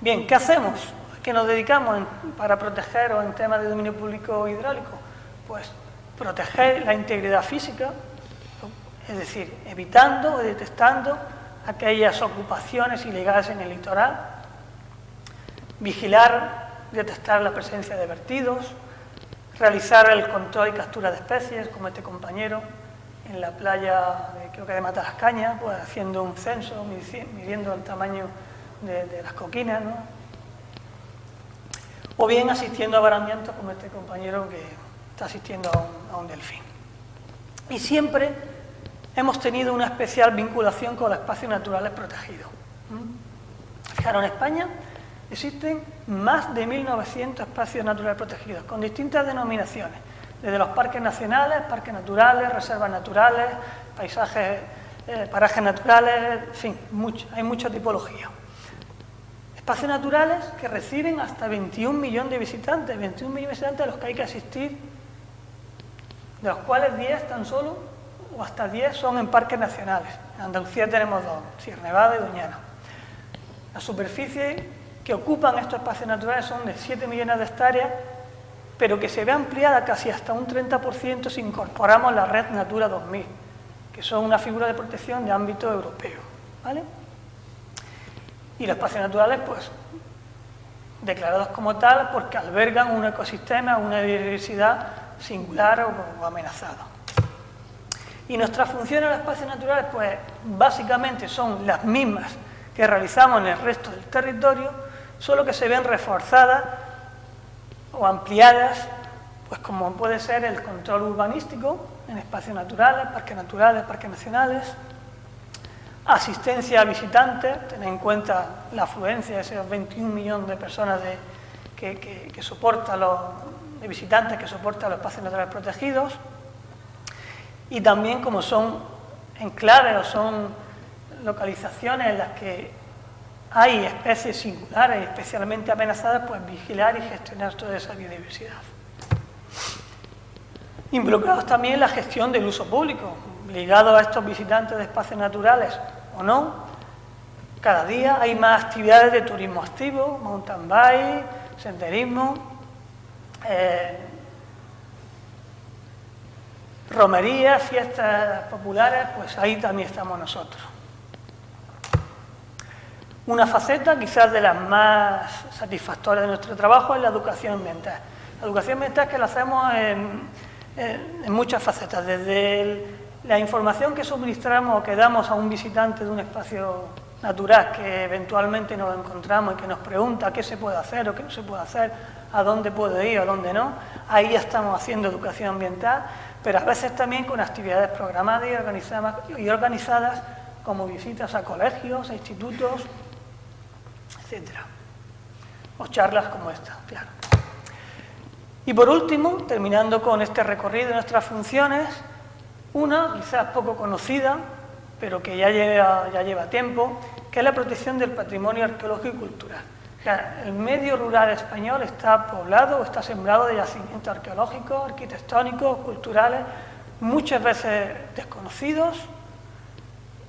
Bien, ¿qué hacemos? ¿A qué nos dedicamos para proteger o en temas de dominio público hidráulico? Pues proteger la integridad física, es decir, evitando o detectando aquellas ocupaciones ilegales en el litoral, vigilar, detectar la presencia de vertidos, realizar el control y captura de especies, como este compañero en la playa, creo que de Matalascaña, pues haciendo un censo, midiendo el tamaño de las coquinas, ¿no? O bien asistiendo a varamientos como este compañero que está asistiendo a un delfín. Y siempre hemos tenido una especial vinculación con los espacios naturales protegidos. Fijaros, en España existen más de 1.900 espacios naturales protegidos, con distintas denominaciones, desde los parques nacionales, parques naturales, reservas naturales, paisajes, parajes naturales, en fin, hay mucha tipología. Espacios naturales que reciben hasta 21 millones de visitantes, 21 millones de visitantes a los que hay que asistir, de los cuales 10 tan solo, o hasta 10 son en parques nacionales. En Andalucía tenemos dos, Sierra Nevada y Doñana. La superficie que ocupan estos espacios naturales son de 7 millones de hectáreas, pero que se ve ampliada casi hasta un 30% si incorporamos la red Natura 2000, que son una figura de protección de ámbito europeo, ¿vale? Y los espacios naturales, pues, declarados como tal porque albergan un ecosistema, una biodiversidad singular o amenazada. Y nuestras funciones en los espacios naturales, pues, básicamente son las mismas que realizamos en el resto del territorio, solo que se ven reforzadas o ampliadas, pues como puede ser el control urbanístico en espacios naturales, parques nacionales, asistencia a visitantes, tener en cuenta la afluencia de esos 21 millones de personas que soportan de visitantes que soportan los espacios naturales protegidos, y también como son enclaves o son localizaciones en las que hay especies singulares y especialmente amenazadas, pues vigilar y gestionar toda esa biodiversidad. Involucrados también en la gestión del uso público, ligados a estos visitantes de espacios naturales o no. Cada día hay más actividades de turismo activo, mountain bike, senderismo, romerías, fiestas populares, pues ahí también estamos nosotros. Una faceta quizás de las más satisfactorias de nuestro trabajo es la educación ambiental. La educación ambiental que la hacemos en muchas facetas, desde la información que suministramos o que damos a un visitante de un espacio natural que eventualmente nos encontramos y que nos pregunta qué se puede hacer o qué no se puede hacer, a dónde puede ir o dónde no, ahí ya estamos haciendo educación ambiental, pero a veces también con actividades programadas y organizadas como visitas a colegios, a institutos, etcétera, o charlas como esta, claro. Y por último, terminando con este recorrido de nuestras funciones, una quizás poco conocida, pero que ya lleva tiempo, que es la protección del patrimonio arqueológico y cultural. O sea, el medio rural español está poblado o está sembrado de yacimientos arqueológicos, arquitectónicos, culturales, muchas veces desconocidos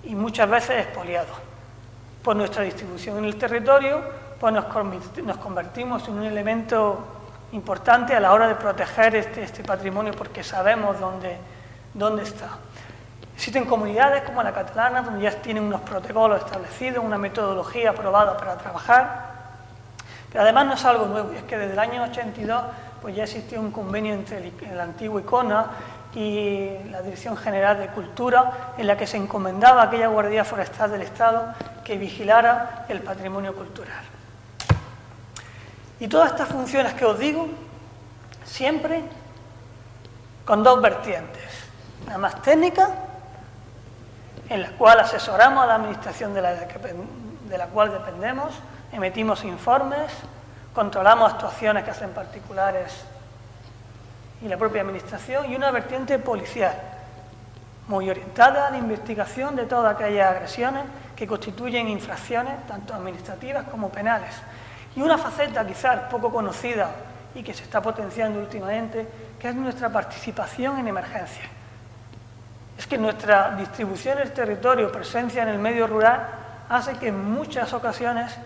y muchas veces expoliados. Por nuestra distribución en el territorio, pues nos convertimos en un elemento importante a la hora de proteger este patrimonio porque sabemos dónde está. Existen comunidades como la catalana, donde ya tienen unos protocolos establecidos, una metodología aprobada para trabajar, pero además no es algo nuevo, es que desde el año 82 pues ya existía un convenio entre el antiguo ICONA y la Dirección General de Cultura, en la que se encomendaba a aquella Guardia Forestal del Estado que vigilara el patrimonio cultural. Y todas estas funciones que os digo, siempre con dos vertientes. La más técnica, en la cual asesoramos a la administración de la cual dependemos, emitimos informes, controlamos actuaciones que hacen particulares y la propia administración, y una vertiente policial, muy orientada a la investigación de todas aquellas agresiones que constituyen infracciones, tanto administrativas como penales. Y una faceta quizás poco conocida y que se está potenciando últimamente, que es nuestra participación en emergencias. Es que nuestra distribución en el territorio, presencia en el medio rural, hace que en muchas ocasiones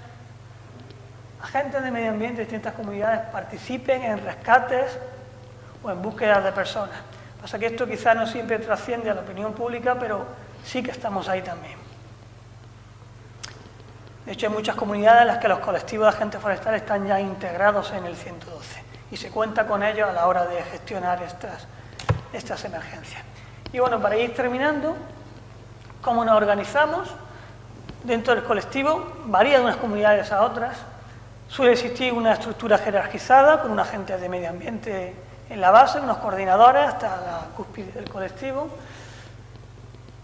agentes de medio ambiente de distintas comunidades participen en rescates o en búsquedas de personas. Pasa que esto quizás no siempre trasciende a la opinión pública, pero sí que estamos ahí también. De hecho, hay muchas comunidades en las que los colectivos de agentes forestales están ya integrados en el 112 y se cuenta con ellos a la hora de gestionar estas emergencias. Y bueno, para ir terminando, ¿cómo nos organizamos? Dentro del colectivo varía de unas comunidades a otras. Suele existir una estructura jerarquizada con un agente de medio ambiente en la base, unos coordinadores hasta la cúspide del colectivo.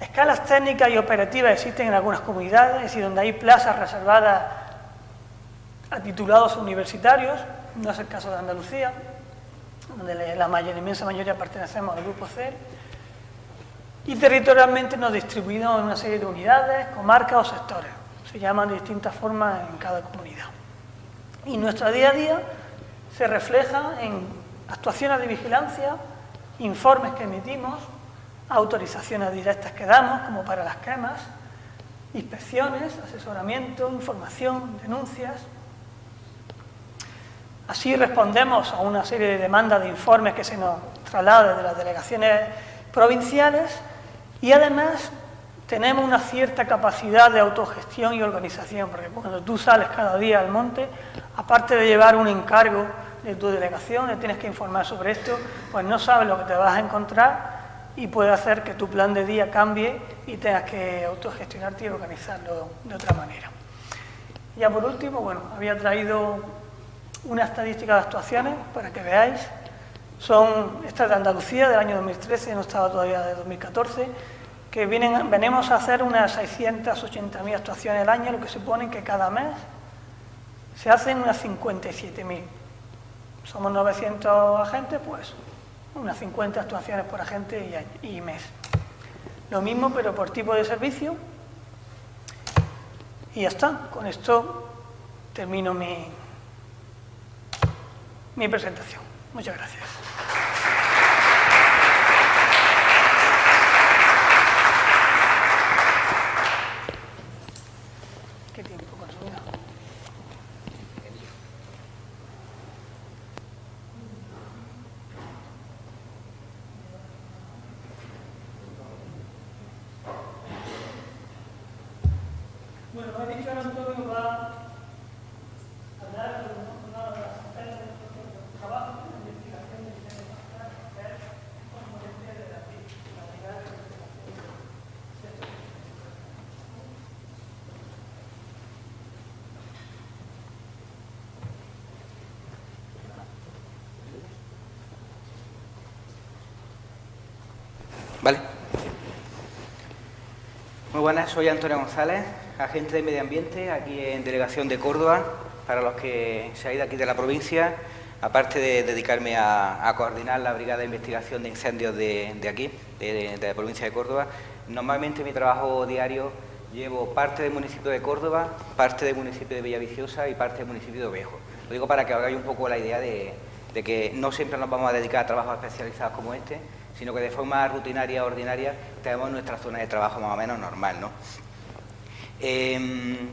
Escalas técnicas y operativas existen en algunas comunidades, es decir, donde hay plazas reservadas a titulados universitarios, no es el caso de Andalucía, donde la inmensa mayoría pertenecemos al grupo C, y territorialmente nos distribuimos en una serie de unidades, comarcas o sectores, se llaman de distintas formas en cada comunidad. Y nuestro día a día se refleja en actuaciones de vigilancia, informes que emitimos, autorizaciones directas que damos, como para las quemas, inspecciones, asesoramiento, información, denuncias. Así respondemos a una serie de demandas de informes que se nos trasladan de las delegaciones provinciales y además tenemos una cierta capacidad de autogestión y organización, porque cuando tú sales cada día al monte, aparte de llevar un encargo de tu delegación, le tienes que informar sobre esto, pues no sabes lo que te vas a encontrar y puede hacer que tu plan de día cambie y tengas que autogestionarte y organizarlo de otra manera. Ya por último, bueno, había traído una estadística de actuaciones para que veáis. Esta es de Andalucía, del año 2013, no estaba todavía de 2014, que venimos a hacer unas 680.000 actuaciones al año, lo que supone que cada mes se hacen unas 57.000. Somos 900 agentes, pues unas 50 actuaciones por agente y mes. Lo mismo, pero por tipo de servicio. Y ya está. Con esto termino mi presentación. Muchas gracias. ¿Qué tiempo consumido? aquí San Antonio va a dar una de las centrales de trabajo de investigación de incendios forestales, que es el componente de la brigada de investigación de incendios. Vale. Muy buenas, soy Antonio González, agente de Medio Ambiente, aquí en Delegación de Córdoba, para los que seáis de aquí de la provincia, aparte de dedicarme a coordinar la Brigada de Investigación de Incendios de aquí, de la provincia de Córdoba. Normalmente mi trabajo diario llevo parte del municipio de Córdoba, parte del municipio de Villaviciosa y parte del municipio de Ovejo. Lo digo para que hagáis un poco la idea de que no siempre nos vamos a dedicar a trabajos especializados como este, sino que de forma rutinaria, ordinaria, tenemos nuestra zona de trabajo más o menos normal, ¿no? En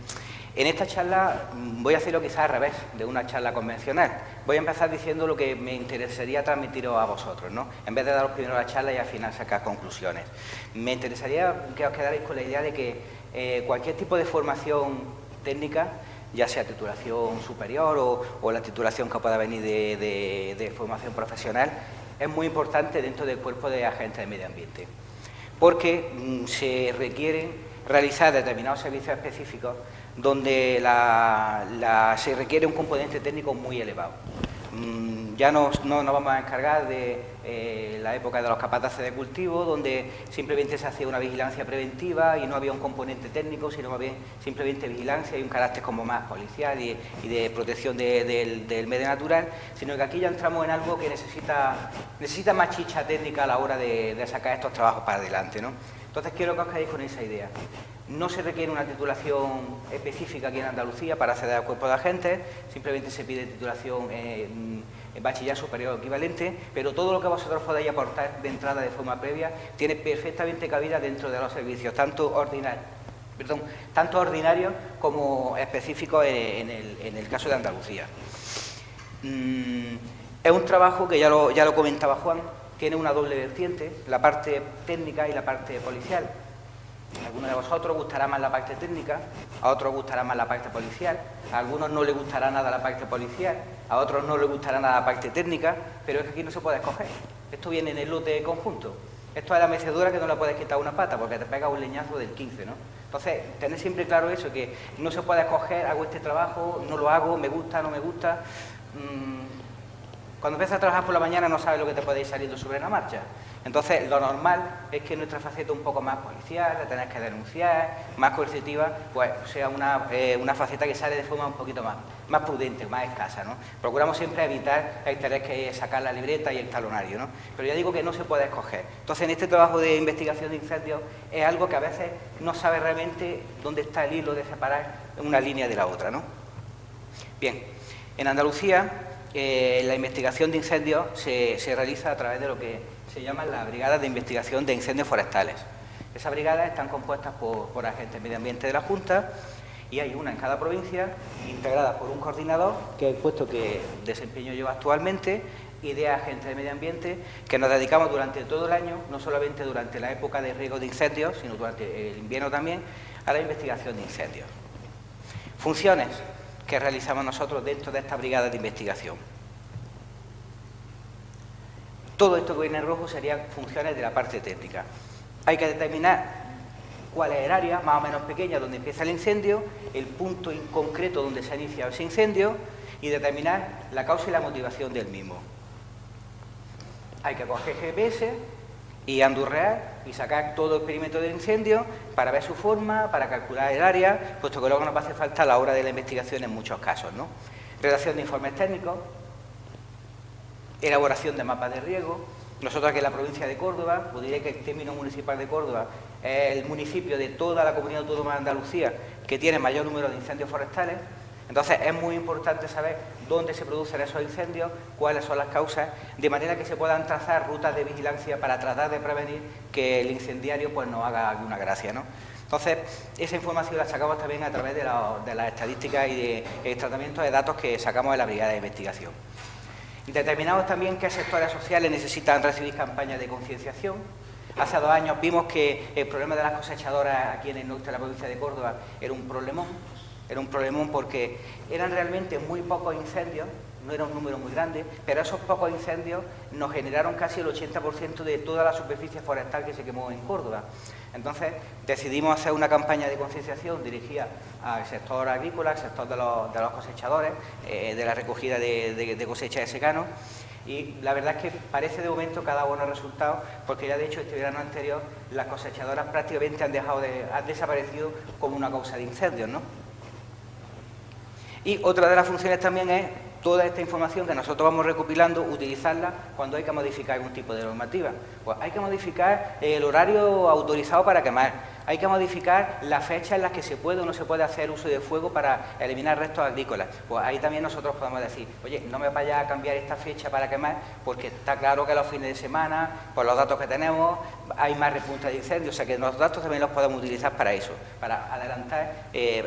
esta charla voy a hacerlo quizás al revés de una charla convencional. Voy a empezar diciendo lo que me interesaría transmitiros a vosotros, ¿no? En vez de daros primero la charla y al final sacar conclusiones. Me interesaría que os quedarais con la idea de que cualquier tipo de formación técnica, ya sea titulación superior o la titulación que pueda venir de formación profesional, es muy importante dentro del cuerpo de agentes de medio ambiente, porque se requieren realizar determinados servicios específicos donde se requiere un componente técnico muy elevado. Ya no nos vamos a encargar de la época de los capataces de cultivo, donde simplemente se hacía una vigilancia preventiva y no había un componente técnico, sino más bien simplemente vigilancia y un carácter como más policial y de protección del medio natural, sino que aquí ya entramos en algo que necesita más chicha técnica a la hora de sacar estos trabajos para adelante, ¿no? Entonces quiero que os quedéis con esa idea. No se requiere una titulación específica aquí en Andalucía para acceder al cuerpo de agentes, simplemente se pide titulación en bachiller superior o equivalente, pero todo lo que vosotros podáis aportar de entrada de forma previa tiene perfectamente cabida dentro de los servicios, tanto ordinarios como específicos en el caso de Andalucía. Es un trabajo que ya lo comentaba Juan, tiene una doble vertiente, la parte técnica y la parte policial. A algunos de vosotros gustará más la parte técnica, a otros gustará más la parte policial, a algunos no les gustará nada la parte policial, a otros no les gustará nada la parte técnica, pero es que aquí no se puede escoger. Esto viene en el lote conjunto. Esto es la mecedora que no le puedes quitar una pata porque te pega un leñazo del 15, ¿no? Entonces, tened siempre claro eso, que no se puede escoger, hago este trabajo, no lo hago, me gusta, no me gusta. Cuando empiezas a trabajar por la mañana no sabes lo que te puede ir saliendo sobre la marcha. Entonces, lo normal es que nuestra faceta un poco más policial, de tener que denunciar, más coercitiva, pues sea una faceta que sale de forma un poquito más prudente, más escasa, ¿no? Procuramos siempre evitar el tener que sacar la libreta y el talonario, ¿no? Pero ya digo que no se puede escoger. Entonces, en este trabajo de investigación de incendios es algo que a veces no sabe realmente dónde está el hilo de separar una línea de la otra, ¿no? Bien, en Andalucía la investigación de incendios se realiza a través de lo que se llaman las brigadas de investigación de incendios forestales. Esas brigadas están compuestas por agentes de medio ambiente de la Junta y hay una en cada provincia, integrada por un coordinador, que es el puesto que desempeño yo actualmente, y de agentes de medio ambiente, que nos dedicamos durante todo el año, no solamente durante la época de riesgo de incendios, sino durante el invierno también, a la investigación de incendios. Funciones que realizamos nosotros dentro de esta brigada de investigación. Todo esto que viene en rojo serían funciones de la parte técnica. Hay que determinar cuál es el área más o menos pequeña donde empieza el incendio, el punto en concreto donde se ha iniciado ese incendio y determinar la causa y la motivación del mismo. Hay que coger GPS y andurrear y sacar todo el perímetro del incendio para ver su forma, para calcular el área, puesto que luego nos va a hacer falta a la hora de la investigación en muchos casos, ¿no? Redacción de informes técnicos, elaboración de mapas de riesgo. Nosotros aquí en la provincia de Córdoba, os diré que el término municipal de Córdoba es el municipio de toda la comunidad autónoma de Andalucía que tiene mayor número de incendios forestales. Entonces es muy importante saber dónde se producen esos incendios, cuáles son las causas, de manera que se puedan trazar rutas de vigilancia para tratar de prevenir que el incendiario pues nos haga alguna gracia, ¿no? Entonces, esa información la sacamos también a través de las estadísticas y del tratamiento de datos que sacamos de la brigada de investigación. Determinamos también qué sectores sociales necesitan recibir campañas de concienciación. Hace 2 años vimos que el problema de las cosechadoras aquí en el norte de la provincia de Córdoba era un problemón. Era un problemón porque eran realmente muy pocos incendios, no era un número muy grande, pero esos pocos incendios nos generaron casi el 80% de toda la superficie forestal que se quemó en Córdoba. Entonces decidimos hacer una campaña de concienciación dirigida al sector agrícola, al sector de los cosechadores, de la recogida de cosecha de secano, y la verdad es que parece de momento que ha dado buenos resultados, porque ya de hecho este verano anterior las cosechadoras prácticamente han desaparecido como una causa de incendios, ¿no? Y otra de las funciones también es toda esta información que nosotros vamos recopilando, utilizarla cuando hay que modificar algún tipo de normativa. Pues hay que modificar el horario autorizado para quemar, hay que modificar las fechas en las que se puede o no se puede hacer uso de fuego para eliminar restos agrícolas. Pues ahí también nosotros podemos decir, oye, no me vaya a cambiar esta fecha para quemar, porque está claro que los fines de semana, por los datos que tenemos, hay más repuntes de incendios, o sea que los datos también los podemos utilizar para eso, para adelantar,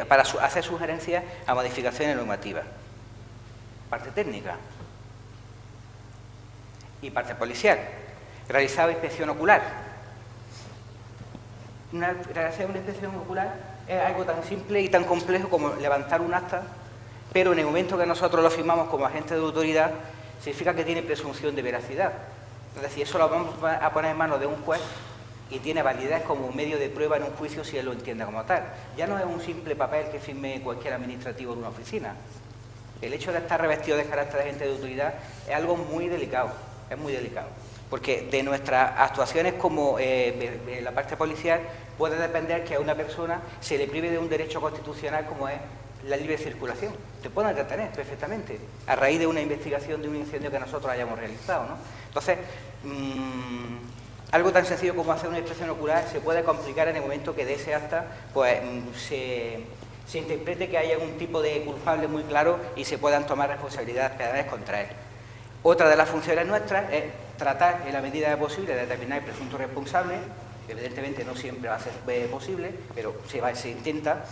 para hacer sugerencias a modificaciones normativas. Parte técnica y parte policial. Realizar inspección ocular. Realizar una inspección ocular es algo tan simple y tan complejo como levantar un acta, pero en el momento que nosotros lo firmamos como agente de autoridad, significa que tiene presunción de veracidad. Es decir, eso lo vamos a poner en manos de un juez y tiene validez como un medio de prueba en un juicio si él lo entiende como tal. Ya no es un simple papel que firme cualquier administrativo en una oficina. El hecho de estar revestido de carácter de agente de autoridad es algo muy delicado, es muy delicado, porque de nuestras actuaciones como de la parte policial puede depender que a una persona se le prive de un derecho constitucional como es la libre circulación. Te pueden detener perfectamente a raíz de una investigación de un incendio que nosotros hayamos realizado, ¿no? Entonces, algo tan sencillo como hacer una inspección ocular se puede complicar en el momento que de ese acta pues se interprete que haya un tipo de culpable muy claro y se puedan tomar responsabilidades penales contra él. Otra de las funciones nuestras es tratar, en la medida de posible, de determinar el presunto responsable. Evidentemente no siempre va a ser posible, pero se intenta.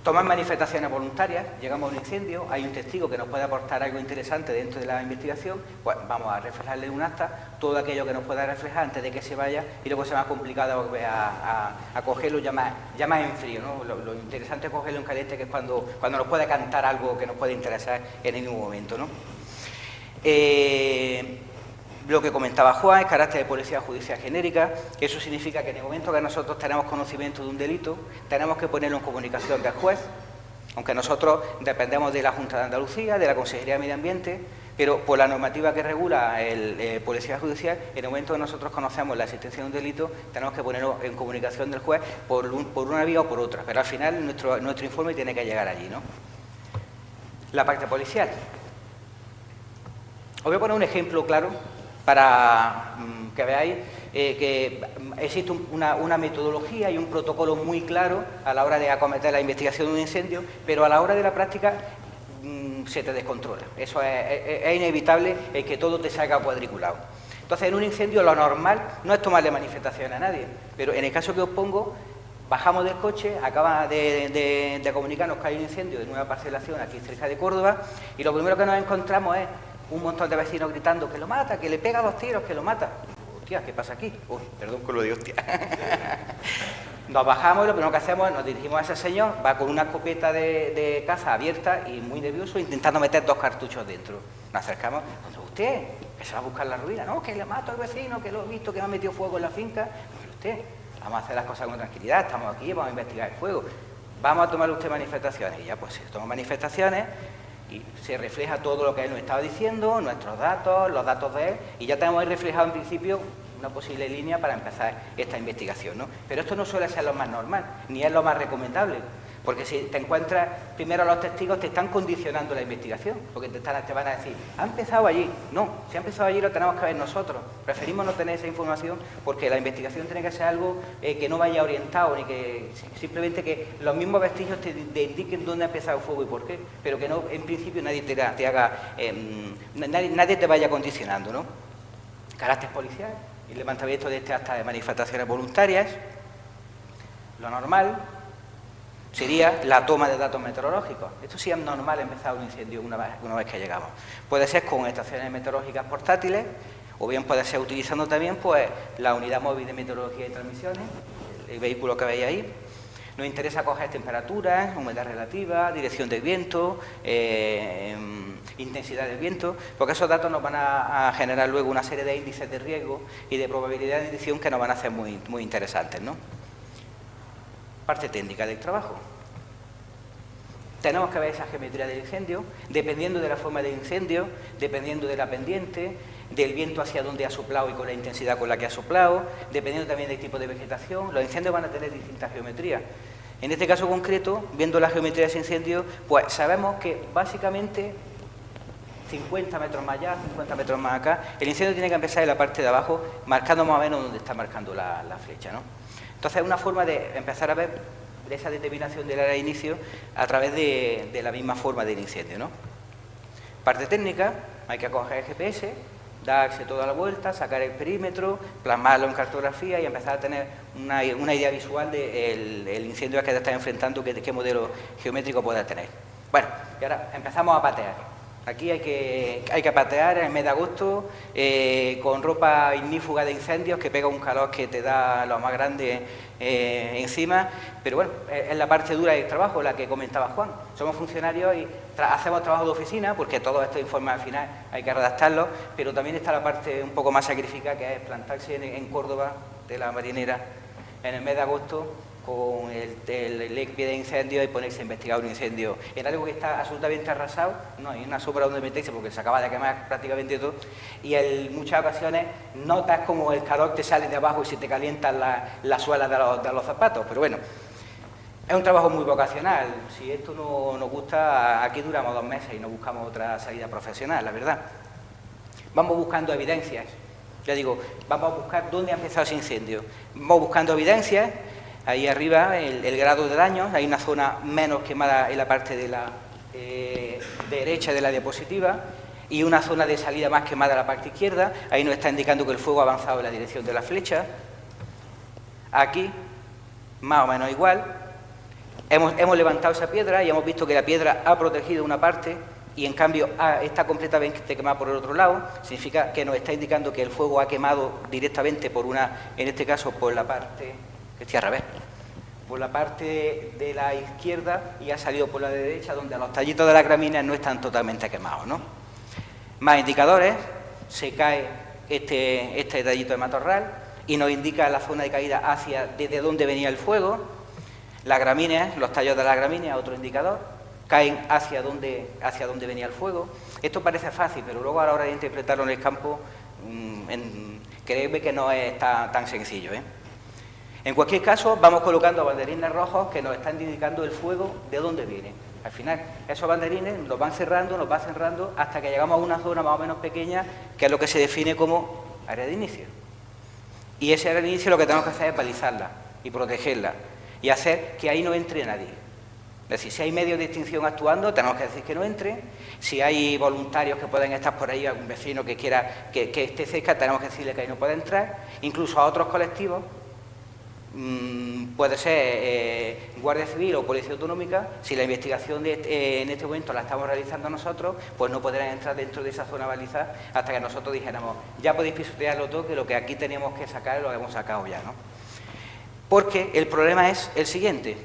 Tomar manifestaciones voluntarias, llegamos a un incendio, hay un testigo que nos puede aportar algo interesante dentro de la investigación, pues vamos a reflejarle en un acta todo aquello que nos pueda reflejar antes de que se vaya, y luego sea más complicado volver a cogerlo ya más en frío, ¿no? Lo interesante es cogerlo en caliente, que es cuando nos puede cantar algo que nos puede interesar en el mismo momento, ¿no? Lo que comentaba Juan, el carácter de policía judicial genérica, que eso significa que en el momento que nosotros tenemos conocimiento de un delito, tenemos que ponerlo en comunicación del juez, aunque nosotros dependemos de la Junta de Andalucía, de la Consejería de Medio Ambiente, pero por la normativa que regula el policía judicial, en el momento que nosotros conocemos la existencia de un delito, tenemos que ponerlo en comunicación del juez por una vía o por otra, pero al final nuestro informe tiene que llegar allí, ¿no? La parte policial. Os voy a poner un ejemplo claro para que veáis que existe una metodología y un protocolo muy claro a la hora de acometer la investigación de un incendio, pero a la hora de la práctica se te descontrola. Eso es inevitable, el que todo te salga cuadriculado. Entonces, en un incendio lo normal no es tomarle manifestación a nadie, pero en el caso que os pongo, bajamos del coche, acaba de comunicarnos que hay un incendio en una parcelación aquí cerca de Córdoba, y lo primero que nos encontramos es un montón de vecinos gritando que lo mata, que le pega 2 tiros, que lo mata. Hostia, ¿qué pasa aquí? Uy, perdón con lo de hostia. Nos bajamos y lo primero que hacemos es nos dirigimos a ese señor, va con una escopeta de caza abierta y muy nervioso, intentando meter 2 cartuchos dentro. Nos acercamos, usted, que se va a buscar la ruina, no, que le mato al vecino, que lo he visto, que me ha metido fuego en la finca. Pero usted, vamos a hacer las cosas con tranquilidad, estamos aquí, vamos a investigar el fuego. Vamos a tomar usted manifestaciones. Y ya pues se toman manifestaciones y se refleja todo lo que él nos estaba diciendo, nuestros datos, los datos de él, y ya tenemos ahí reflejado en principio una posible línea para empezar esta investigación, ¿no? Pero esto no suele ser lo más normal, ni es lo más recomendable, porque si te encuentras primero los testigos te están condicionando la investigación, porque te van a decir, ha empezado allí. No, si ha empezado allí lo tenemos que ver nosotros. Preferimos no tener esa información porque la investigación tiene que ser algo que no vaya orientado, ni que simplemente que los mismos vestigios te indiquen dónde ha empezado el fuego y por qué, pero que no, en principio nadie te haga, nadie te vaya condicionando, ¿no? Carácter policial, el levantamiento de este acta de manifestaciones voluntarias. Lo normal sería la toma de datos meteorológicos. Esto sí es normal empezar un incendio una vez que llegamos. Puede ser con estaciones meteorológicas portátiles, o bien puede ser utilizando también pues la unidad móvil de meteorología y transmisiones, el vehículo que veis ahí, Nos interesa coger temperaturas, humedad relativa, dirección del viento, intensidad del viento, porque esos datos nos van a generar luego una serie de índices de riesgo y de probabilidad de edición que nos van a hacer muy interesantes, ¿no? Parte técnica del trabajo. Tenemos que ver esa geometría del incendio, dependiendo de la forma del incendio, dependiendo de la pendiente, del viento hacia donde ha soplado y con la intensidad con la que ha soplado, dependiendo también del tipo de vegetación. Los incendios van a tener distintas geometrías. En este caso concreto, viendo la geometría de ese incendio, pues sabemos que básicamente 50 metros más allá, 50 metros más acá, el incendio tiene que empezar en la parte de abajo, marcando más o menos donde está marcando la flecha, ¿no? Entonces es una forma de empezar a ver esa determinación del área de inicio a través de la misma forma del incendio, ¿no? Parte técnica, hay que coger el GPS, darse toda la vuelta, sacar el perímetro, plasmarlo en cartografía y empezar a tener una idea visual del incendio al que te estás enfrentando, qué modelo geométrico puede tener. Bueno, y ahora empezamos a patear. Aquí hay que patear en el mes de agosto con ropa ignífuga de incendios que pega un calor que te da lo más grande encima, pero bueno, es la parte dura del trabajo, la que comentaba Juan. Somos funcionarios y hacemos trabajo de oficina, porque todos estos informes al final hay que redactarlos, pero también está la parte un poco más sacrificada, que es plantarse en Córdoba, de la marinera, en el mes de agosto, con el pie de incendio y ponerse a investigar un incendio en algo que está absolutamente arrasado, no hay una sombra donde meterse porque se acaba de quemar prácticamente todo, y en muchas ocasiones notas como el calor te sale de abajo y se te calientan las suelas de los zapatos, pero bueno, es un trabajo muy vocacional. Si esto no nos gusta, aquí duramos 2 meses y no buscamos otra salida profesional, la verdad. Vamos buscando evidencias, ya digo, vamos a buscar dónde ha empezado ese incendio, vamos buscando evidencias. Ahí arriba, el grado de daño, hay una zona menos quemada en la parte de la derecha de la diapositiva y una zona de salida más quemada en la parte izquierda. Ahí nos está indicando que el fuego ha avanzado en la dirección de la flecha. Aquí, más o menos igual. Hemos levantado esa piedra y hemos visto que la piedra ha protegido una parte y en cambio está completamente quemada por el otro lado. Significa que nos está indicando que el fuego ha quemado directamente por en este caso por la parte... Estoy al revés, por la parte de la izquierda y ha salido por la de derecha, donde los tallitos de las gramíneas no están totalmente quemados, ¿no? Más indicadores, se cae este tallito de matorral y nos indica la zona de caída desde donde venía el fuego. Las gramíneas, los tallos de las gramíneas, otro indicador, caen hacia donde venía el fuego. Esto parece fácil, pero luego a la hora de interpretarlo en el campo, créeme que no es tan sencillo, ¿eh? En cualquier caso, vamos colocando banderines rojos que nos están indicando el fuego de dónde viene. Al final, esos banderines nos van cerrando hasta que llegamos a una zona más o menos pequeña, que es lo que se define como área de inicio. Y ese área de inicio lo que tenemos que hacer es balizarla y protegerla y hacer que ahí no entre nadie. Es decir, si hay medios de extinción actuando, tenemos que decir que no entre. Si hay voluntarios que pueden estar por ahí, algún vecino que quiera que esté cerca, tenemos que decirle que ahí no puede entrar. Incluso a otros colectivos, puede ser Guardia Civil o Policía Autonómica, si la investigación en este momento la estamos realizando nosotros, pues no podrán entrar dentro de esa zona balizada hasta que nosotros dijéramos, ya podéis pisotearlo todo, que lo que aquí teníamos que sacar lo hemos sacado ya, ¿no? Porque el problema es el siguiente.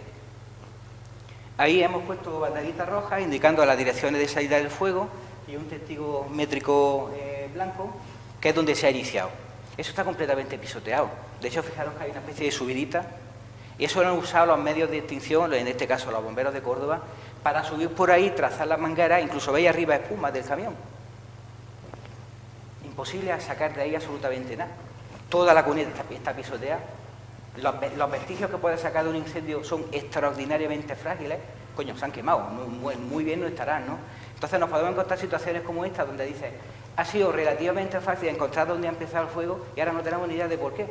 Ahí hemos puesto banderitas rojas indicando las direcciones de salida del fuego y un testigo métrico blanco, que es donde se ha iniciado. Eso está completamente pisoteado. De hecho, fijaros que hay una especie de subidita y eso lo han usado los medios de extinción, en este caso los bomberos de Córdoba, para subir por ahí, trazar las mangueras, incluso veis arriba espumas del camión. Imposible sacar de ahí absolutamente nada. Toda la cuneta está pisoteada. Los vestigios que puede sacar de un incendio son extraordinariamente frágiles. Coño, se han quemado, muy bien no estarán, ¿no? Entonces nos podemos encontrar situaciones como esta, donde dice, ha sido relativamente fácil encontrar dónde ha empezado el fuego y ahora no tenemos ni idea de por qué.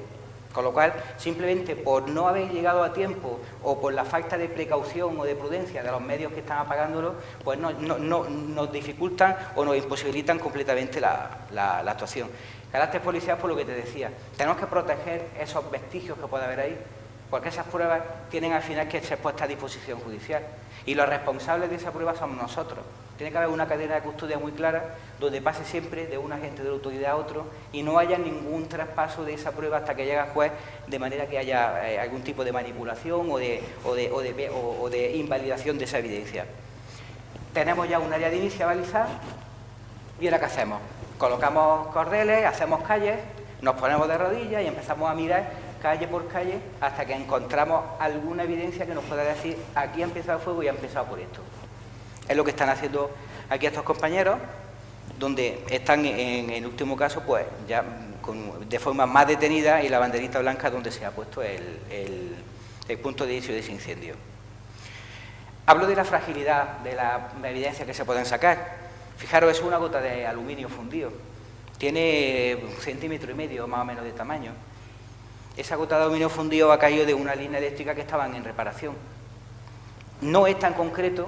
Con lo cual, simplemente por no haber llegado a tiempo o por la falta de precaución o de prudencia de los medios que están apagándolo, pues nos dificultan o nos imposibilitan completamente la actuación. Carácter policial, por lo que te decía, tenemos que proteger esos vestigios que puede haber ahí, porque esas pruebas tienen al final que ser puestas a disposición judicial. Y los responsables de esa prueba somos nosotros. Tiene que haber una cadena de custodia muy clara donde pase siempre de un agente de la autoridad a otro y no haya ningún traspaso de esa prueba hasta que llegue al juez, de manera que haya algún tipo de manipulación o de invalidación de esa evidencia. Tenemos ya un área de inicio balizada y ahora ¿qué hacemos? Colocamos cordeles, hacemos calles, nos ponemos de rodillas y empezamos a mirar calle por calle hasta que encontramos alguna evidencia que nos pueda decir aquí ha empezado el fuego y ha empezado por esto. Es lo que están haciendo aquí estos compañeros, donde están en el último caso pues ya de forma más detenida y la banderita blanca donde se ha puesto el punto de inicio de ese incendio. Hablo de la fragilidad de la evidencia que se pueden sacar. Fijaros, es una gota de aluminio fundido. Tiene 1,5 centímetros más o menos de tamaño. Esa gota de aluminio fundido ha caído de una línea eléctrica que estaban en reparación. No es tan concreto,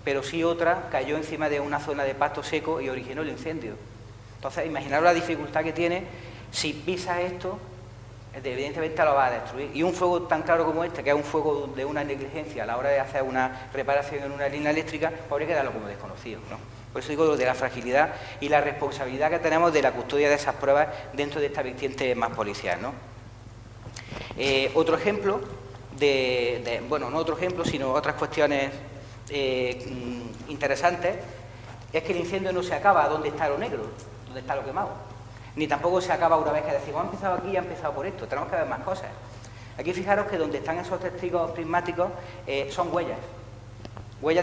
pero sí otra cayó encima de una zona de pasto seco y originó el incendio. Entonces, imaginaros la dificultad que tiene si pisas esto, evidentemente lo va a destruir. Y un fuego tan claro como este, que es un fuego de una negligencia a la hora de hacer una reparación en una línea eléctrica, habría que darlo como desconocido, ¿no? Por eso digo lo de la fragilidad y la responsabilidad que tenemos de la custodia de esas pruebas dentro de esta vertiente más policial, ¿no? Otro ejemplo bueno, no otro ejemplo, sino otras cuestiones interesantes, es que el incendio no se acaba donde está lo negro, donde está lo quemado, ni tampoco se acaba una vez que decimos ha empezado aquí y ha empezado por esto. Tenemos que ver más cosas. Aquí fijaros que donde están esos testigos prismáticos son huellas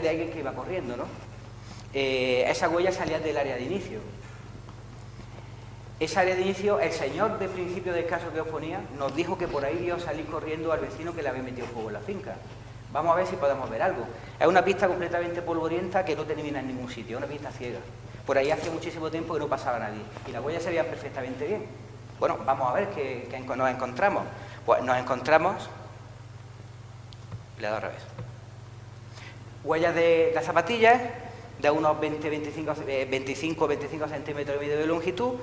de alguien que iba corriendo, ¿no? Esas huellas salían del área de inicio. Esa área de inicio, el señor de principio del caso que os ponía nos dijo que por ahí vio salir corriendo al vecino que le había metido fuego en la finca. Vamos a ver si podemos ver algo. Es una pista completamente polvorienta que no termina en ningún sitio, es una pista ciega. Por ahí hace muchísimo tiempo que no pasaba nadie y las huellas se veían perfectamente bien. Bueno, vamos a ver qué nos encontramos. Pues nos encontramos... Le he dado al revés. Huellas de las zapatillas de unos 25 centímetros y medio de longitud,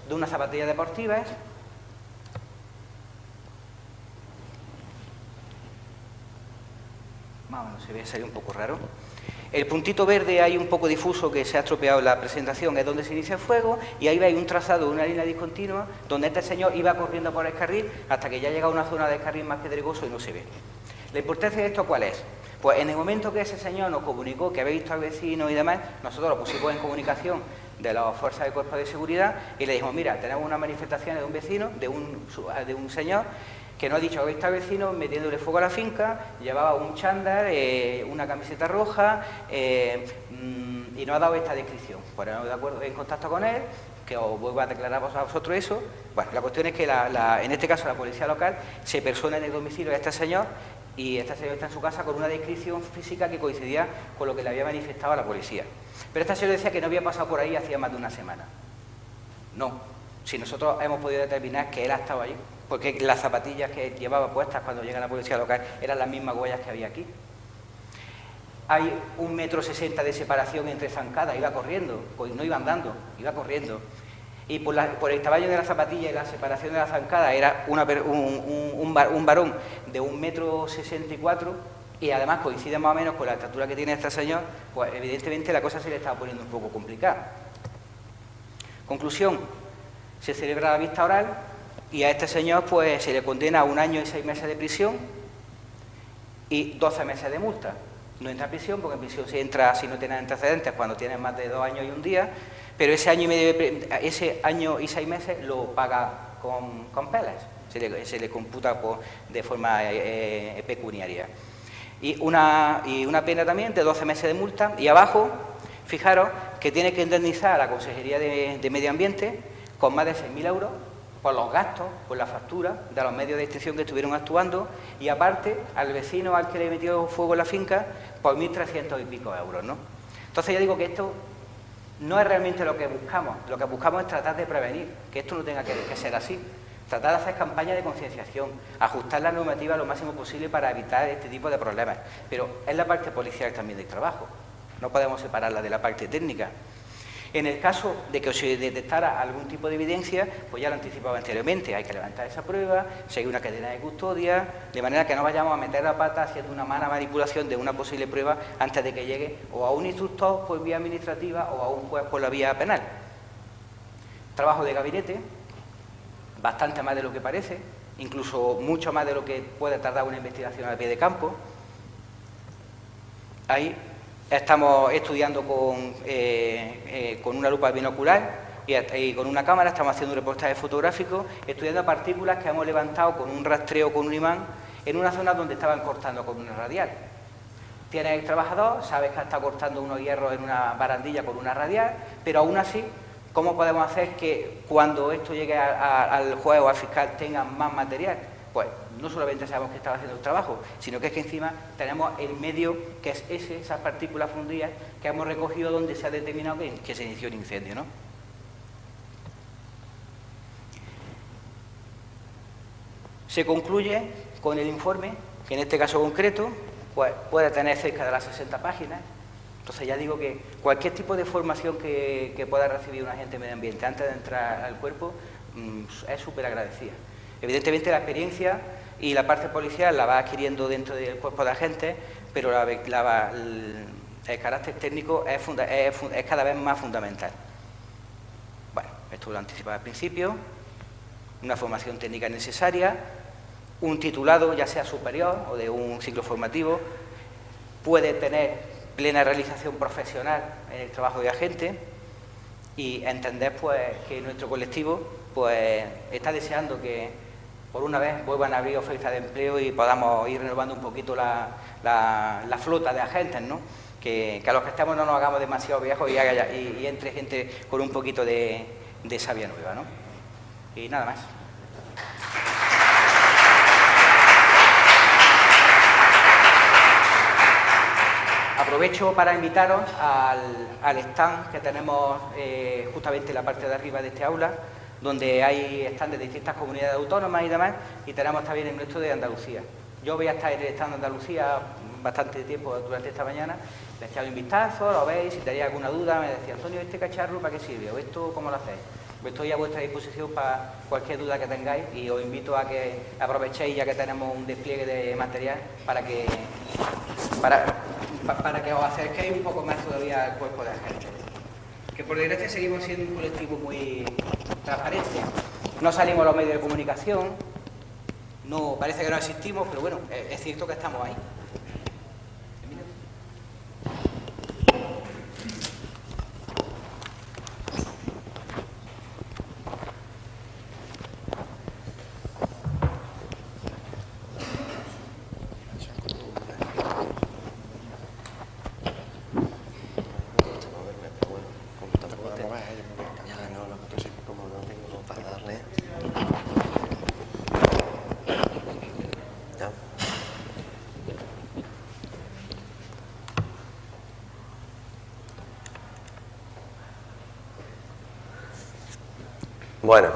de unas zapatillas deportivas. Más o menos se ve, sería un poco raro. El puntito verde hay un poco difuso que se ha estropeado en la presentación, es donde se inicia el fuego, y ahí veis un trazado de una línea discontinua donde este señor iba corriendo por el carril hasta que ya llega a una zona del carril más pedregoso y no se ve. ¿La importancia de esto cuál es? Pues en el momento que ese señor nos comunicó que había visto al vecino y demás, nosotros lo pusimos en comunicación de las fuerzas del cuerpo de seguridad y le dijimos, mira, tenemos una manifestación de un vecino, de un señor que nos ha dicho que ha visto al vecino metiéndole fuego a la finca, llevaba un chándal, una camiseta roja y nos ha dado esta descripción. Pues de acuerdo, en contacto con él, que os vuelvo a declarar a vosotros eso. Bueno, la cuestión es que en este caso la policía local se persona en el domicilio de este señor y este señor está en su casa con una descripción física que coincidía con lo que le había manifestado a la policía. Pero este señor decía que no había pasado por ahí hacía más de una semana. No, si nosotros hemos podido determinar que él ha estado allí, porque las zapatillas que llevaba puestas cuando llega la policía local eran las mismas huellas que había aquí. Hay 1,60 metros de separación entre zancadas, iba corriendo, pues no iba andando, iba corriendo. Y por el tamaño de la zapatilla y la separación de la zancada era un varón de 1,64 m y además coincide más o menos con la estatura que tiene este señor, pues evidentemente la cosa se le estaba poniendo un poco complicada. Conclusión, se celebra la vista oral y a este señor pues se le condena a 1 año y 6 meses de prisión y 12 meses de multa. No entra en prisión, porque en prisión se entra si no tienes antecedentes, cuando tienes más de 2 años y 1 día, pero ese año y 6 meses lo paga con pelas, se le computa de forma pecuniaria. Y una pena también de 12 meses de multa, y abajo, fijaros que tiene que indemnizar a la Consejería de Medio Ambiente con más de 6.000 euros por los gastos, por la factura de los medios de extinción que estuvieron actuando, y aparte al vecino al que le metió fuego en la finca por 1.300 y pico euros, ¿no? Entonces yo digo que esto no es realmente lo que buscamos es tratar de prevenir, que esto no tenga que ser así, tratar de hacer campañas de concienciación, ajustar la normativa lo máximo posible para evitar este tipo de problemas, pero es la parte policial también del trabajo, no podemos separarla de la parte técnica. En el caso de que se detectara algún tipo de evidencia, pues ya lo anticipaba anteriormente, hay que levantar esa prueba, seguir una cadena de custodia, de manera que no vayamos a meter la pata haciendo una mala manipulación de una posible prueba antes de que llegue o a un instructor por vía administrativa o a un juez por la vía penal. Trabajo de gabinete, bastante más de lo que parece, incluso mucho más de lo que puede tardar una investigación a pie de campo. Ahí estamos estudiando con una lupa binocular y con una cámara, estamos haciendo un reportaje fotográfico, estudiando partículas que hemos levantado con un rastreo con un imán en una zona donde estaban cortando con una radial. Tienes el trabajador, sabes que está cortando unos hierros en una barandilla con una radial, pero aún así, ¿cómo podemos hacer que cuando esto llegue al juez o al fiscal tengan más material? Pues no solamente sabemos que estaba haciendo el trabajo, sino que es que encima tenemos el medio que es esas partículas fundidas que hemos recogido donde se ha determinado que se inició el incendio, ¿no? Se concluye con el informe, que en este caso concreto pues, puede tener cerca de las 60 páginas. Entonces ya digo que cualquier tipo de formación que pueda recibir un agente de medio ambiente antes de entrar al cuerpo es súper agradecida. Evidentemente la experiencia y la parte policial la va adquiriendo dentro del cuerpo de agentes, pero el carácter técnico es cada vez más fundamental. Bueno, esto lo anticipaba al principio, una formación técnica necesaria, un titulado ya sea superior o de un ciclo formativo, puede tener plena realización profesional en el trabajo de agente y entender pues que nuestro colectivo pues está deseando que por una vez vuelvan a abrir ofertas de empleo y podamos ir renovando un poquito la flota de agentes, ¿no? Que a los que estemos no nos hagamos demasiado viejos y entre gente con un poquito de savia nueva, ¿no? Y nada más. Aprovecho para invitaros al stand que tenemos justamente en la parte de arriba de este aula, donde hay stands de distintas comunidades autónomas y demás, y tenemos también el nuestro de Andalucía. Yo voy a estar en el stand de Andalucía bastante tiempo durante esta mañana, le echáis un vistazo, lo veis, si tenéis alguna duda me decía, Antonio, ¿este cacharro para qué sirve? ¿O esto cómo lo hacéis? Estoy a vuestra disposición para cualquier duda que tengáis y os invito a que aprovechéis ya que tenemos un despliegue de material para que os acerquéis un poco más todavía al cuerpo de agentes. Que por desgracia seguimos siendo un colectivo muy transparente. No salimos a los medios de comunicación, no, parece que no existimos, pero bueno, es cierto que estamos ahí. Bueno,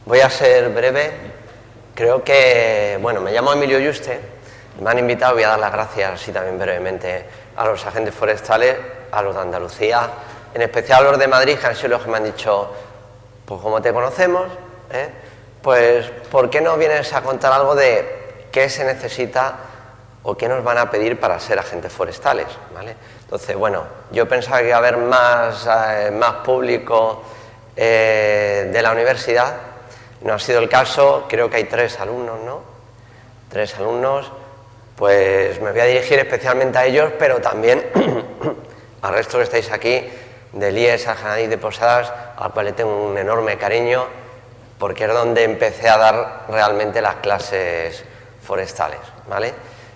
voy a ser breve. Creo que, bueno, me llamo Emilio Yuste, me han invitado, voy a dar las gracias así también brevemente a los agentes forestales, a los de Andalucía, en especial a los de Madrid, que han sido los que me han dicho, pues como te conocemos, pues ¿por qué no vienes a contar algo de qué se necesita o qué nos van a pedir para ser agentes forestales, ¿vale? Entonces, bueno, yo pensaba que iba a haber más público de la universidad, no ha sido el caso, creo que hay 3 alumnos, ¿no? 3 alumnos, pues me voy a dirigir especialmente a ellos, pero también al resto que estáis aquí, de IES, Aljanadí de Posadas, al cual le tengo un enorme cariño, porque es donde empecé a dar realmente las clases forestales, ¿vale?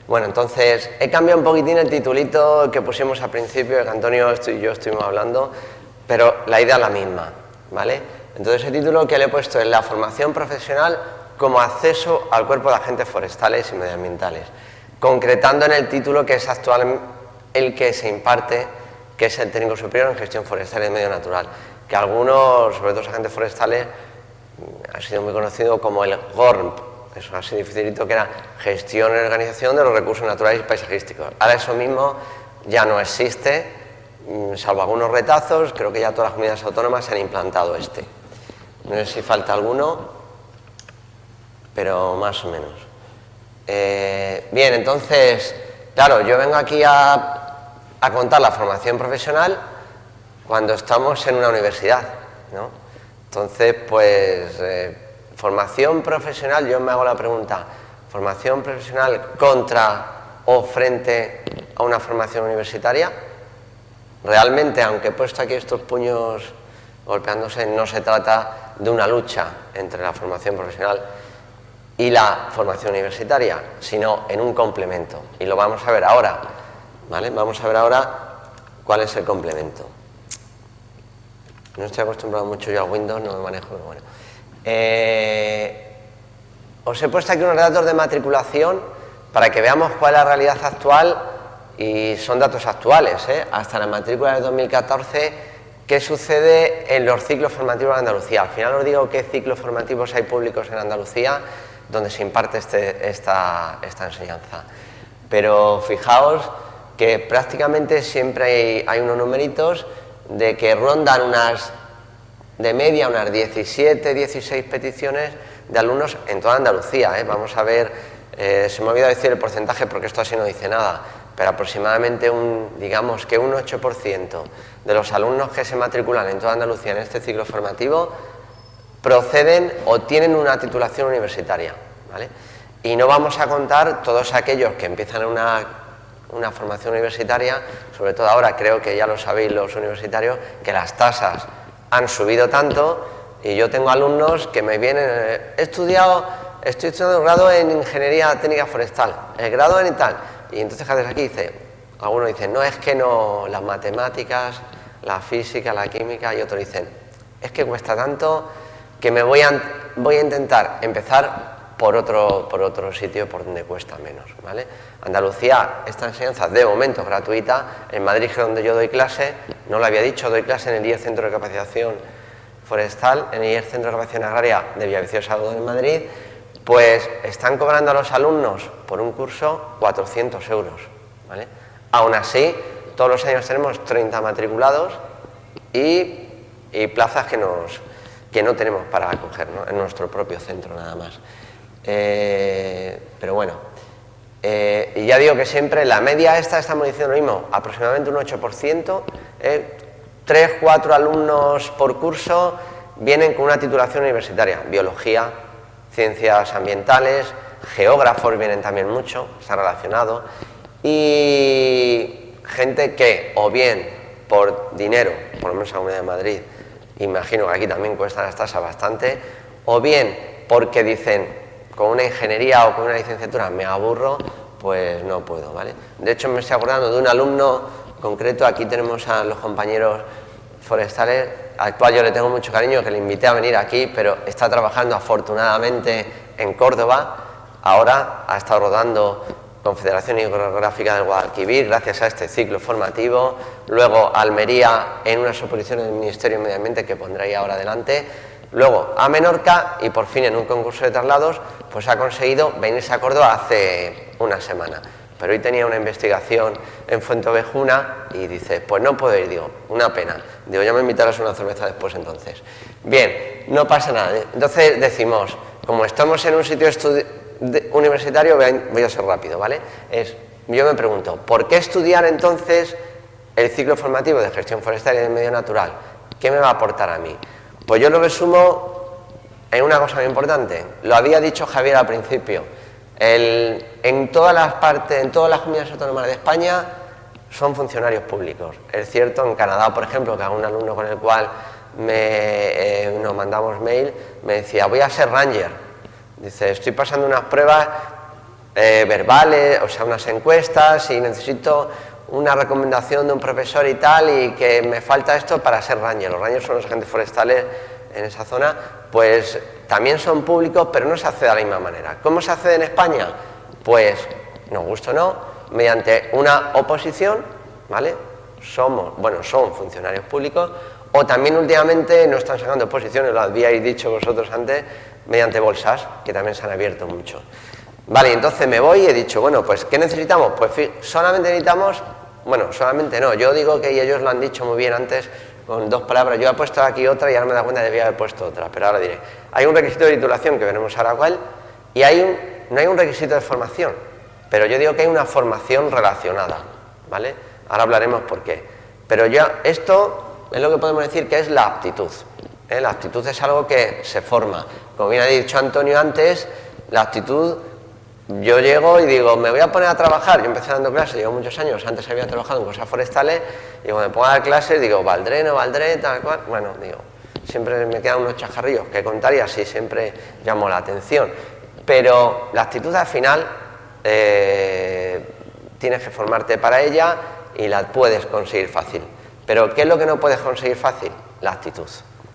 Bueno, entonces he cambiado un poquitín el titulito que pusimos al principio, que Antonio y yo estuvimos hablando, pero la idea es la misma, ¿vale? Entonces el título que le he puesto es la formación profesional como acceso al cuerpo de agentes forestales y medioambientales, concretando en el título que es actual el que se imparte, que es el técnico superior en gestión forestal y medio natural, que algunos, sobre todo los agentes forestales, ha sido muy conocido como el GORMP, eso así dificilito, que era gestión y organización de los recursos naturales y paisajísticos. Ahora eso mismo ya no existe, salvo algunos retazos, creo que ya todas las comunidades autónomas se han implantado este. No sé si falta alguno, pero más o menos. Bien, entonces, claro, yo vengo aquí a contar la formación profesional cuando estamos en una universidad, ¿no? Entonces, pues, formación profesional, yo me hago la pregunta, ¿formación profesional contra o frente a una formación universitaria? Realmente, aunque he puesto aquí estos puños golpeándose, no se trata de una lucha entre la formación profesional y la formación universitaria, sino en un complemento. Y lo vamos a ver ahora, ¿vale? Vamos a ver ahora cuál es el complemento. No estoy acostumbrado mucho yo a Windows, no me manejo, pero bueno. Os he puesto aquí unos datos de matriculación para que veamos cuál es la realidad actual, y son datos actuales, hasta la matrícula de 2014, qué sucede en los ciclos formativos de Andalucía. Al final os digo qué ciclos formativos hay públicos en Andalucía donde se imparte esta enseñanza. Pero fijaos que prácticamente siempre hay unos numeritos de que rondan de media unas 17, 16 peticiones de alumnos en toda Andalucía. Vamos a ver, se me ha olvidado decir el porcentaje porque esto así no dice nada, pero aproximadamente digamos que un 8% de los alumnos que se matriculan en toda Andalucía en este ciclo formativo proceden o tienen una titulación universitaria, ¿vale? Y no vamos a contar todos aquellos que empiezan una formación universitaria, sobre todo ahora, creo que ya lo sabéis los universitarios, que las tasas han subido tanto, y yo tengo alumnos que me vienen, estoy estudiando el grado en Ingeniería Técnica Forestal, el grado en tal, y entonces ¿qué haces aquí? Algunos dicen, no, es que no, las matemáticas, la física, la química, y otros dicen, es que cuesta tanto que me voy a intentar empezar por otro sitio por donde cuesta menos, ¿vale? Andalucía, esta enseñanza de momento es gratuita. En Madrid, que es donde yo doy clase, no lo había dicho, doy clase en el IER Centro de Capacitación Forestal, en el IER Centro de Capacitación Agraria de Villaviciosa en Madrid, pues están cobrando a los alumnos por un curso 400 euros, ¿vale? Aún así, todos los años tenemos 30 matriculados y plazas que no tenemos para acoger, ¿no? En nuestro propio centro nada más. Pero bueno, y ya digo que siempre la media estamos diciendo lo mismo, aproximadamente un 8%, 3, 4 alumnos por curso vienen con una titulación universitaria, biología, ciencias ambientales, geógrafos vienen también mucho, está relacionado, y gente que o bien por dinero, por lo menos en la Comunidad de Madrid, imagino que aquí también cuestan las tasas bastante, o bien porque dicen, con una ingeniería o con una licenciatura me aburro, pues no puedo, ¿vale? De hecho, me estoy acordando de un alumno concreto, aquí tenemos a los compañeros forestales, al cual yo le tengo mucho cariño, que le invité a venir aquí, pero está trabajando afortunadamente en Córdoba, ahora ha estado rodando Confederación Hidrográfica del Guadalquivir, gracias a este ciclo formativo, luego Almería en unas oposiciones del Ministerio de Medio Ambiente que pondré ahí ahora adelante, luego a Menorca y por fin en un concurso de traslados pues ha conseguido venirse a Córdoba hace una semana. Pero hoy tenía una investigación en Fuentovejuna y dice, pues no puedo ir, digo, una pena. Digo, ya me invitarás a una cerveza después entonces. Bien, no pasa nada. Entonces decimos, como estamos en un sitio universitario, voy a ser rápido, ¿vale? Yo me pregunto, ¿por qué estudiar entonces el ciclo formativo de gestión forestal y de medio natural? ¿Qué me va a aportar a mí? Pues yo lo resumo en una cosa muy importante. Lo había dicho Javier al principio. En todas las comunidades autónomas de España son funcionarios públicos. Es cierto, en Canadá, por ejemplo, que a un alumno con el cual nos mandamos mail, me decía, voy a ser ranger. Dice, estoy pasando unas pruebas verbales, o sea, unas encuestas, y necesito una recomendación de un profesor y tal, y que me falta esto para ser ranger. Los rangers son los agentes forestales en esa zona, pues también son públicos, pero no se accede de la misma manera. ¿Cómo se accede en España? Pues, nos gusta o no, mediante una oposición, ¿vale? Son funcionarios públicos, o también últimamente nos están sacando oposiciones, lo habíais dicho vosotros antes, mediante bolsas, que también se han abierto mucho. Vale, entonces me voy y he dicho, bueno, pues ¿qué necesitamos? Pues solamente necesitamos, bueno, solamente no, yo digo que ellos lo han dicho muy bien antes con dos palabras, yo he puesto aquí otra y ahora me da cuenta de que debía haber puesto otra, pero ahora diré. Hay un requisito de titulación que veremos ahora cuál, y no hay un requisito de formación, pero yo digo que hay una formación relacionada, ¿vale? Ahora hablaremos por qué. Pero ya esto es lo que podemos decir que es la aptitud. La aptitud es algo que se forma. Como bien ha dicho Antonio antes, la aptitud, yo llego y digo, me voy a poner a trabajar. Yo empecé dando clases, llevo muchos años, antes había trabajado en cosas forestales, y cuando me pongo a dar clases digo, ¿valdré, no valdré, tal cual? Bueno, digo, siempre me quedan unos chajarrillos que contar y así siempre llamo la atención. Pero la actitud al final tienes que formarte para ella y la puedes conseguir fácil. Pero ¿qué es lo que no puedes conseguir fácil? La actitud.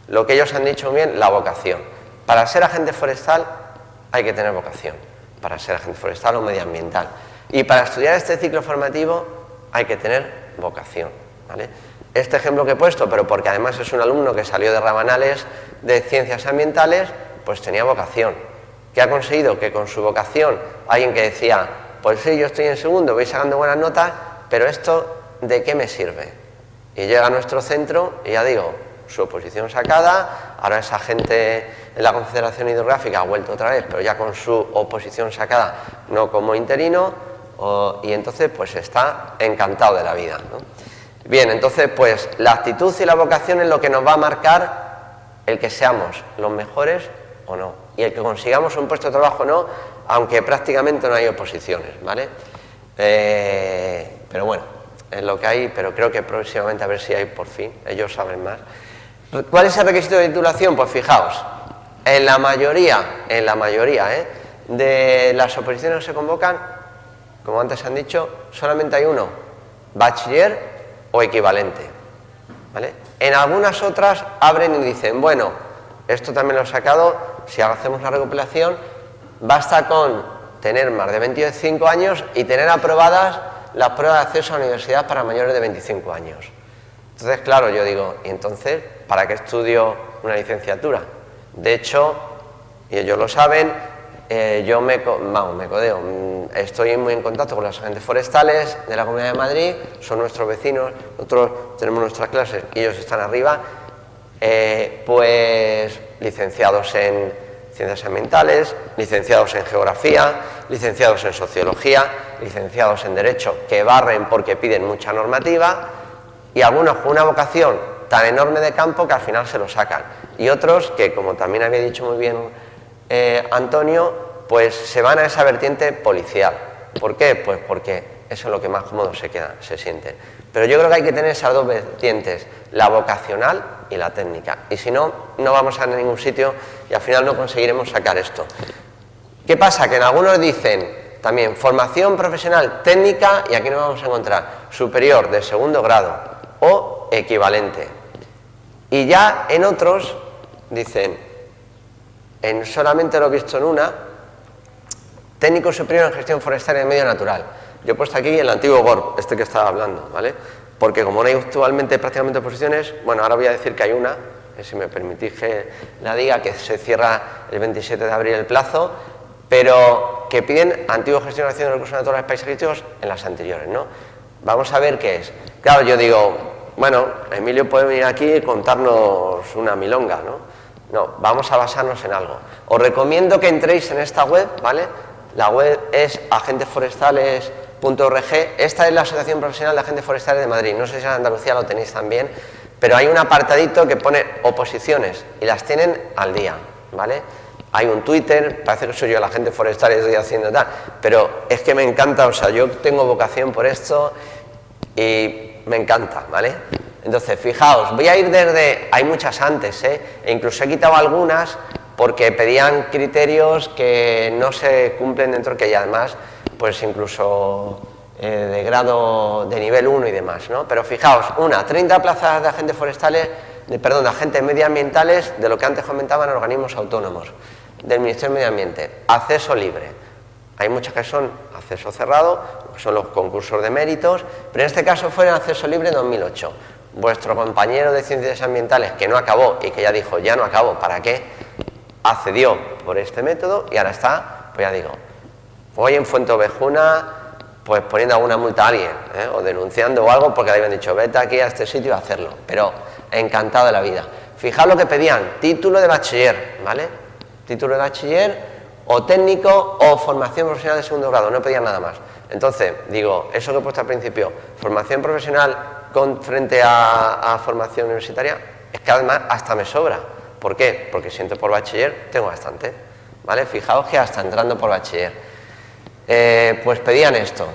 Lo que ellos han dicho bien, la vocación. Para ser agente forestal hay que tener vocación, para ser agente forestal o medioambiental. Y para estudiar este ciclo formativo hay que tener vocación, ¿vale? Este ejemplo que he puesto, pero porque además es un alumno que salió de Rabanales de Ciencias Ambientales, pues tenía vocación. ¿Qué ha conseguido? Que con su vocación, alguien que decía, pues sí, yo estoy en segundo, voy sacando buenas notas, pero esto, ¿de qué me sirve? Y llega a nuestro centro y ya digo, su oposición sacada, ahora es agente en la Confederación Hidrográfica, ha vuelto otra vez, pero ya con su oposición sacada, no como interino, y entonces pues está encantado de la vida, ¿no? Bien, entonces pues la actitud y la vocación es lo que nos va a marcar el que seamos los mejores o no, y el que consigamos un puesto de trabajo o no, aunque prácticamente no hay oposiciones, ¿vale? Pero bueno, es lo que hay, pero creo que próximamente a ver si hay por fin, ellos saben más. ¿Cuál es el requisito de titulación? Pues fijaos, en la mayoría de las oposiciones que se convocan, como antes han dicho, solamente hay uno, bachiller o equivalente, ¿vale? En algunas otras abren y dicen, bueno, esto también lo he sacado, si hacemos la recopilación, basta con tener más de 25 años y tener aprobadas las pruebas de acceso a la universidad para mayores de 25 años. Entonces, claro, yo digo, ¿y entonces para qué estudio una licenciatura? De hecho, y ellos lo saben, yo me codeo, estoy muy en contacto con los agentes forestales de la Comunidad de Madrid, son nuestros vecinos, nosotros tenemos nuestras clases y ellos están arriba, pues licenciados en Ciencias Ambientales, licenciados en Geografía, licenciados en Sociología, licenciados en Derecho, que barren porque piden mucha normativa, y algunos con una vocación tan enorme de campo que al final se lo sacan. Y otros que, como también había dicho muy bien Antonio, pues se van a esa vertiente policial. ¿Por qué? Pues porque eso es lo que más cómodo se siente. Pero yo creo que hay que tener esas dos vertientes, la vocacional y la técnica. Y si no, no vamos a ningún sitio y al final no conseguiremos sacar esto. ¿Qué pasa? Que en algunos dicen también formación profesional técnica, y aquí nos vamos a encontrar superior de segundo grado o equivalente. Y ya en otros dicen, solamente lo he visto en una, técnico superior en gestión forestal y de medio natural. Yo he puesto aquí el antiguo GORP, este que estaba hablando, ¿vale? Porque como no hay actualmente prácticamente oposiciones, bueno, ahora voy a decir que hay una, si me permitís que la diga, que se cierra el 27 de abril el plazo, pero que piden antigua gestionación de recursos naturales paisajísticos en las anteriores, ¿no? Vamos a ver qué es. Claro, yo digo, bueno, Emilio puede venir aquí y contarnos una milonga, ¿no? No, vamos a basarnos en algo. Os recomiendo que entréis en esta web, ¿vale? La web es agentesforestales.org. Esta es la Asociación Profesional de Agentes Forestales de Madrid. No sé si en Andalucía lo tenéis también, pero hay un apartadito que pone oposiciones y las tienen al día, ¿vale? Hay un Twitter, parece que soy yo el agente forestal y estoy haciendo tal, pero es que me encanta, o sea, yo tengo vocación por esto y me encanta, ¿vale? Entonces, fijaos, voy a ir desde, hay muchas antes, e incluso he quitado algunas porque pedían criterios que no se cumplen dentro, que ya además, pues incluso de grado de nivel 1 y demás, ¿no? Pero fijaos, 30 plazas de agentes forestales, de agentes medioambientales, de lo que antes comentaban organismos autónomos, del Ministerio de Medio Ambiente, acceso libre. Hay muchas que son acceso cerrado, que son los concursos de méritos, pero en este caso fue el acceso libre en 2008. Vuestro compañero de Ciencias Ambientales, que no acabó y que ya dijo, ya no acabo, ¿para qué?, accedió por este método y ahora está, pues ya digo, hoy en Fuenteovejuna, pues poniendo alguna multa a alguien, o denunciando o algo porque le habían dicho, vete aquí a este sitio a hacerlo, pero encantado de la vida. Fijaos lo que pedían, título de bachiller, ¿vale? Título de bachiller o técnico o formación profesional de segundo grado, no pedían nada más. Entonces, digo, eso que he puesto al principio, formación profesional frente a formación universitaria, es que además hasta me sobra. ¿Por qué? Porque si entro por bachiller tengo bastante, ¿vale? Fijaos que hasta entrando por bachiller. Pues pedían esto.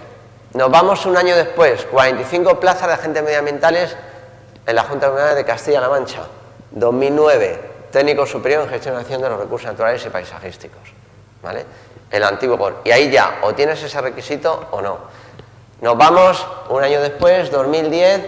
Nos vamos un año después, 45 plazas de agentes medioambientales en la Junta Comunal de Castilla-La Mancha. 2009, técnico superior en gestionación de los recursos naturales y paisajísticos, ¿vale? El antiguo GOR. Y ahí ya, o tienes ese requisito o no. Nos vamos un año después, 2010,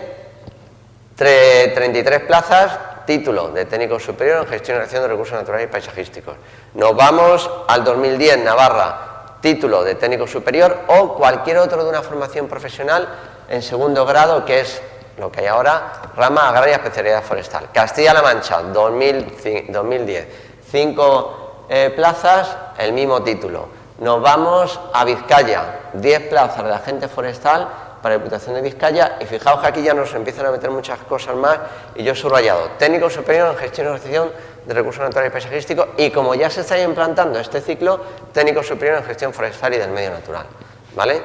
33 plazas, título de técnico superior en gestionación de recursos naturales y paisajísticos. Nos vamos al 2010, Navarra, título de técnico superior o cualquier otro de una formación profesional en segundo grado, que es lo que hay ahora, rama agraria, especialidad forestal. Castilla-La Mancha, 2010, 5 plazas, el mismo título. Nos vamos a Vizcaya, 10 plazas de agente forestal para la Diputación de Vizcaya, y fijaos que aquí ya nos empiezan a meter muchas cosas más, y yo he subrayado, técnico superior en gestión y organización de recursos naturales y paisajísticos, y como ya se está implantando este ciclo, técnico superior en gestión forestal y del medio natural, ¿vale?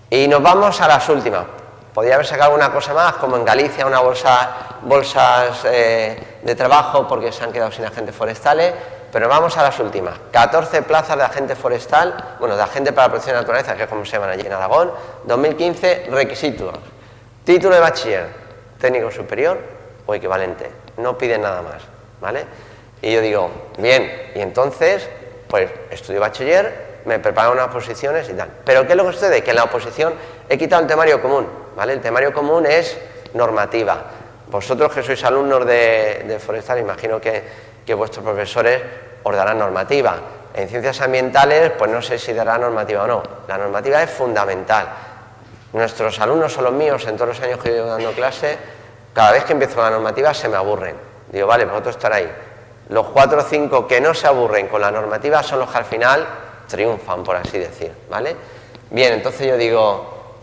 Y nos vamos a las últimas. Podría haber sacado una cosa más, como en Galicia, una bolsas de trabajo porque se han quedado sin agentes forestales, pero vamos a las últimas. 14 plazas de agente forestal, bueno, de agente para la protección de la naturaleza, que es como se llaman allí en Aragón. 2015, requisitos. Título de bachiller, técnico superior o equivalente. No piden nada más, ¿vale? Y yo digo, bien, y entonces, pues estudio bachiller, me preparo unas oposiciones y tal. Pero ¿qué es lo que sucede? Que en la oposición he quitado el temario común, ¿vale? El temario común es normativa. Vosotros que sois alumnos de forestal, imagino que vuestros profesores os darán normativa. En ciencias ambientales, pues no sé si dará normativa o no. La normativa es fundamental. Nuestros alumnos son los míos, en todos los años que llevo dando clase, cada vez que empiezo la normativa se me aburren. Digo, vale, vosotros estar ahí. Los 4 o 5 que no se aburren con la normativa son los que al final triunfan, por así decir, ¿vale? Bien, entonces yo digo,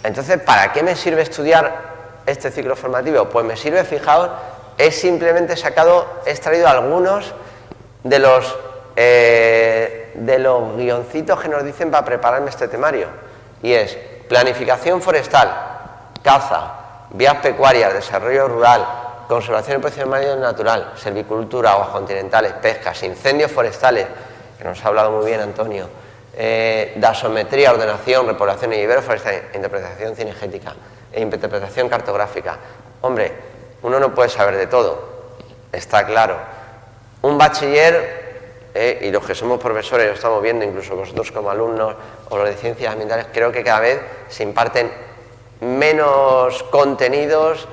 entonces, ¿para qué me sirve estudiar este ciclo formativo? Pues me sirve, fijaos, he simplemente extraído algunos de los guioncitos que nos dicen para prepararme este temario. Y es planificación forestal, caza, vías pecuarias, desarrollo rural, conservación y protección del medio natural, silvicultura, aguas continentales, pescas, incendios forestales, que nos ha hablado muy bien Antonio, dasometría, ordenación, repoblación y viveros forestales, interpretación cinegética e interpretación cartográfica. Hombre, uno no puede saber de todo, está claro. Un bachiller, y los que somos profesores lo estamos viendo, incluso vosotros como alumnos o los de ciencias ambientales, creo que cada vez se imparten menos contenidos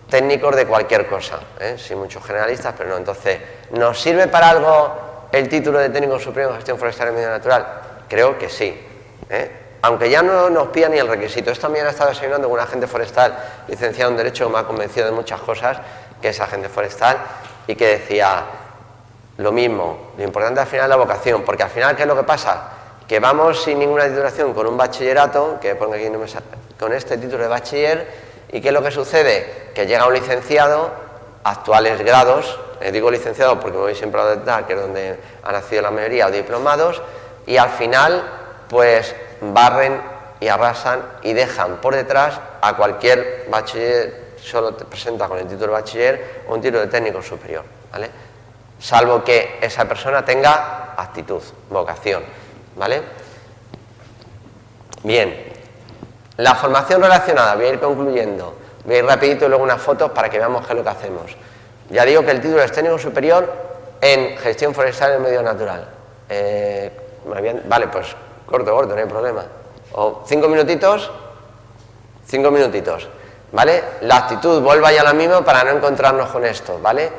técnicos de cualquier cosa, sí, muchos generalistas, pero no. Entonces, ¿nos sirve para algo el título de técnico superior en gestión forestal y medio natural? Creo que sí, aunque ya no nos pida ni el requisito. Esta mañana he estado desayunando con un agente forestal licenciado en Derecho, me ha convencido de muchas cosas, que es agente forestal, y que decía lo mismo, lo importante al final es la vocación, porque al final, ¿qué es lo que pasa? Que vamos sin ninguna titulación con un bachillerato, que pongo aquí con este título de bachiller, y ¿qué es lo que sucede? Que llega un licenciado, actuales grados, digo licenciado porque me voy siempre a donde que es donde ha nacido la mayoría, o diplomados, y al final, pues barren y arrasan y dejan por detrás a cualquier bachiller, solo te presenta con el título de bachiller o un título de técnico superior, ¿vale? Salvo que esa persona tenga actitud, vocación, ¿vale? Bien, la formación relacionada, voy a ir concluyendo, voy a ir rapidito y luego unas fotos para que veamos qué es lo que hacemos. Ya digo que el título es técnico superior en gestión forestal y medio natural. Vale, pues corto, no hay problema. O 5 minutitos, ¿vale? La actitud, vuelva ya la misma para no encontrarnos con esto, ¿vale?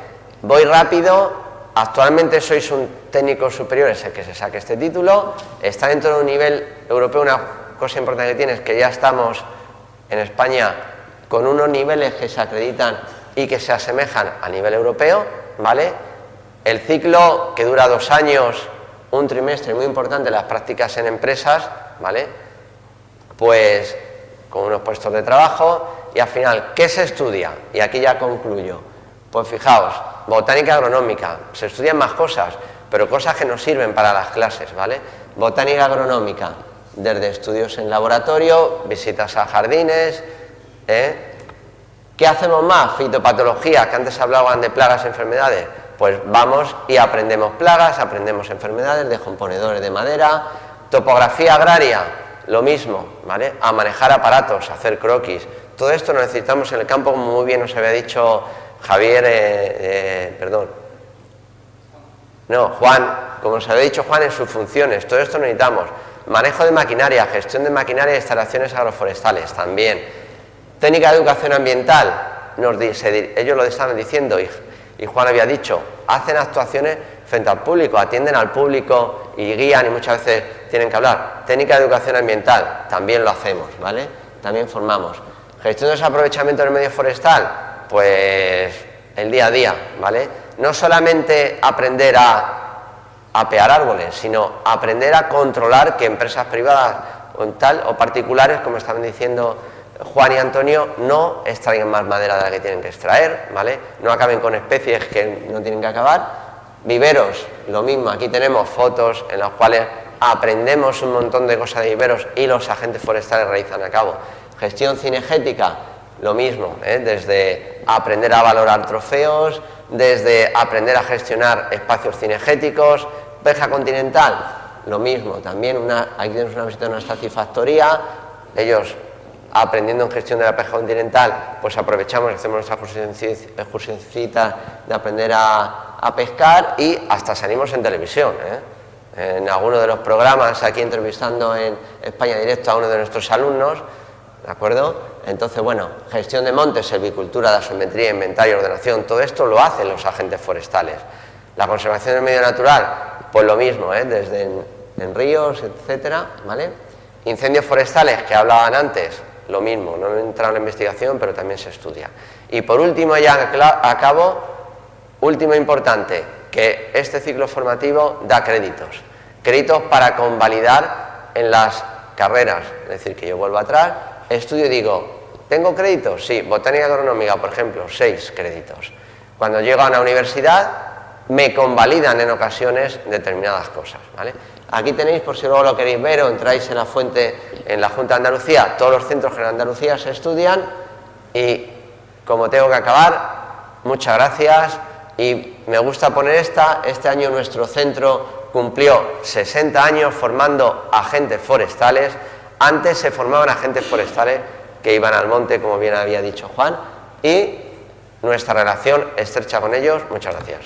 Voy rápido. Actualmente sois un técnico superior, es el que se saque este título, está dentro de un nivel europeo. Una cosa importante que tiene es que ya estamos en España con unos niveles que se acreditan y que se asemejan a nivel europeo, ¿vale? El ciclo, que dura 2 años, un trimestre, muy importante, las prácticas en empresas, ¿vale? Pues con unos puestos de trabajo y al final, ¿qué se estudia? Y aquí ya concluyo. Pues fijaos, botánica agronómica, se estudian más cosas, pero cosas que nos sirven para las clases, ¿vale? Botánica agronómica, desde estudios en laboratorio, visitas a jardines, ¿Qué hacemos más? Fitopatología, que antes hablaban de plagas y enfermedades. Pues vamos y aprendemos plagas, aprendemos enfermedades, descomponedores de madera. Topografía agraria, lo mismo, ¿vale? A manejar aparatos, a hacer croquis. Todo esto lo necesitamos en el campo, como muy bien nos había dicho Javier, Juan, como os había dicho Juan, en sus funciones. Todo esto necesitamos. Manejo de maquinaria, gestión de maquinaria e instalaciones agroforestales también. Técnica de educación ambiental, ellos lo estaban diciendo y Juan había dicho, hacen actuaciones frente al público, atienden al público y guían y muchas veces tienen que hablar. Técnica de educación ambiental, también lo hacemos, ¿vale? También formamos. Gestión de desaprovechamiento del medio forestal, pues el día a día, ¿vale? No solamente aprender a apear árboles, sino aprender a controlar que empresas privadas o particulares, como estaban diciendo Juan y Antonio, no extraigan más madera de la que tienen que extraer, ¿vale? No acaben con especies que no tienen que acabar. Viveros, lo mismo, aquí tenemos fotos en las cuales aprendemos un montón de cosas de viveros y los agentes forestales realizan a cabo. Gestión cinegética, lo mismo, desde aprender a valorar trofeos, desde aprender a gestionar espacios cinegéticos. Pesca continental, lo mismo, también aquí tenemos una visita de una satisfactoría, ellos aprendiendo en gestión de la pesca continental, pues aprovechamos, hacemos nuestra excursioncita de aprender a pescar y hasta salimos en televisión, en alguno de los programas, aquí entrevistando en España Directo a uno de nuestros alumnos, ¿de acuerdo? Entonces, bueno, gestión de montes, silvicultura, dasimetría, inventario, ordenación, todo esto lo hacen los agentes forestales. La conservación del medio natural, pues lo mismo, desde en ríos, etcétera, ¿vale? Incendios forestales, que hablaban antes, lo mismo, no he entrado en la investigación, pero también se estudia. Y por último, ya acabo, último importante, que este ciclo formativo da créditos. Créditos para convalidar en las carreras, es decir, que yo vuelvo atrás, estudio y digo, ¿tengo créditos? Sí, botánica agronómica, por ejemplo, 6 créditos. Cuando llego a una universidad, me convalidan en ocasiones determinadas cosas, ¿vale? Aquí tenéis, por si luego lo queréis ver o entráis en la fuente, en la Junta de Andalucía, todos los centros que en Andalucía se estudian y como tengo que acabar, muchas gracias y me gusta poner este año nuestro centro cumplió 60 años formando agentes forestales, antes se formaban agentes forestales que iban al monte, como bien había dicho Juan, y nuestra relación estrecha con ellos, muchas gracias.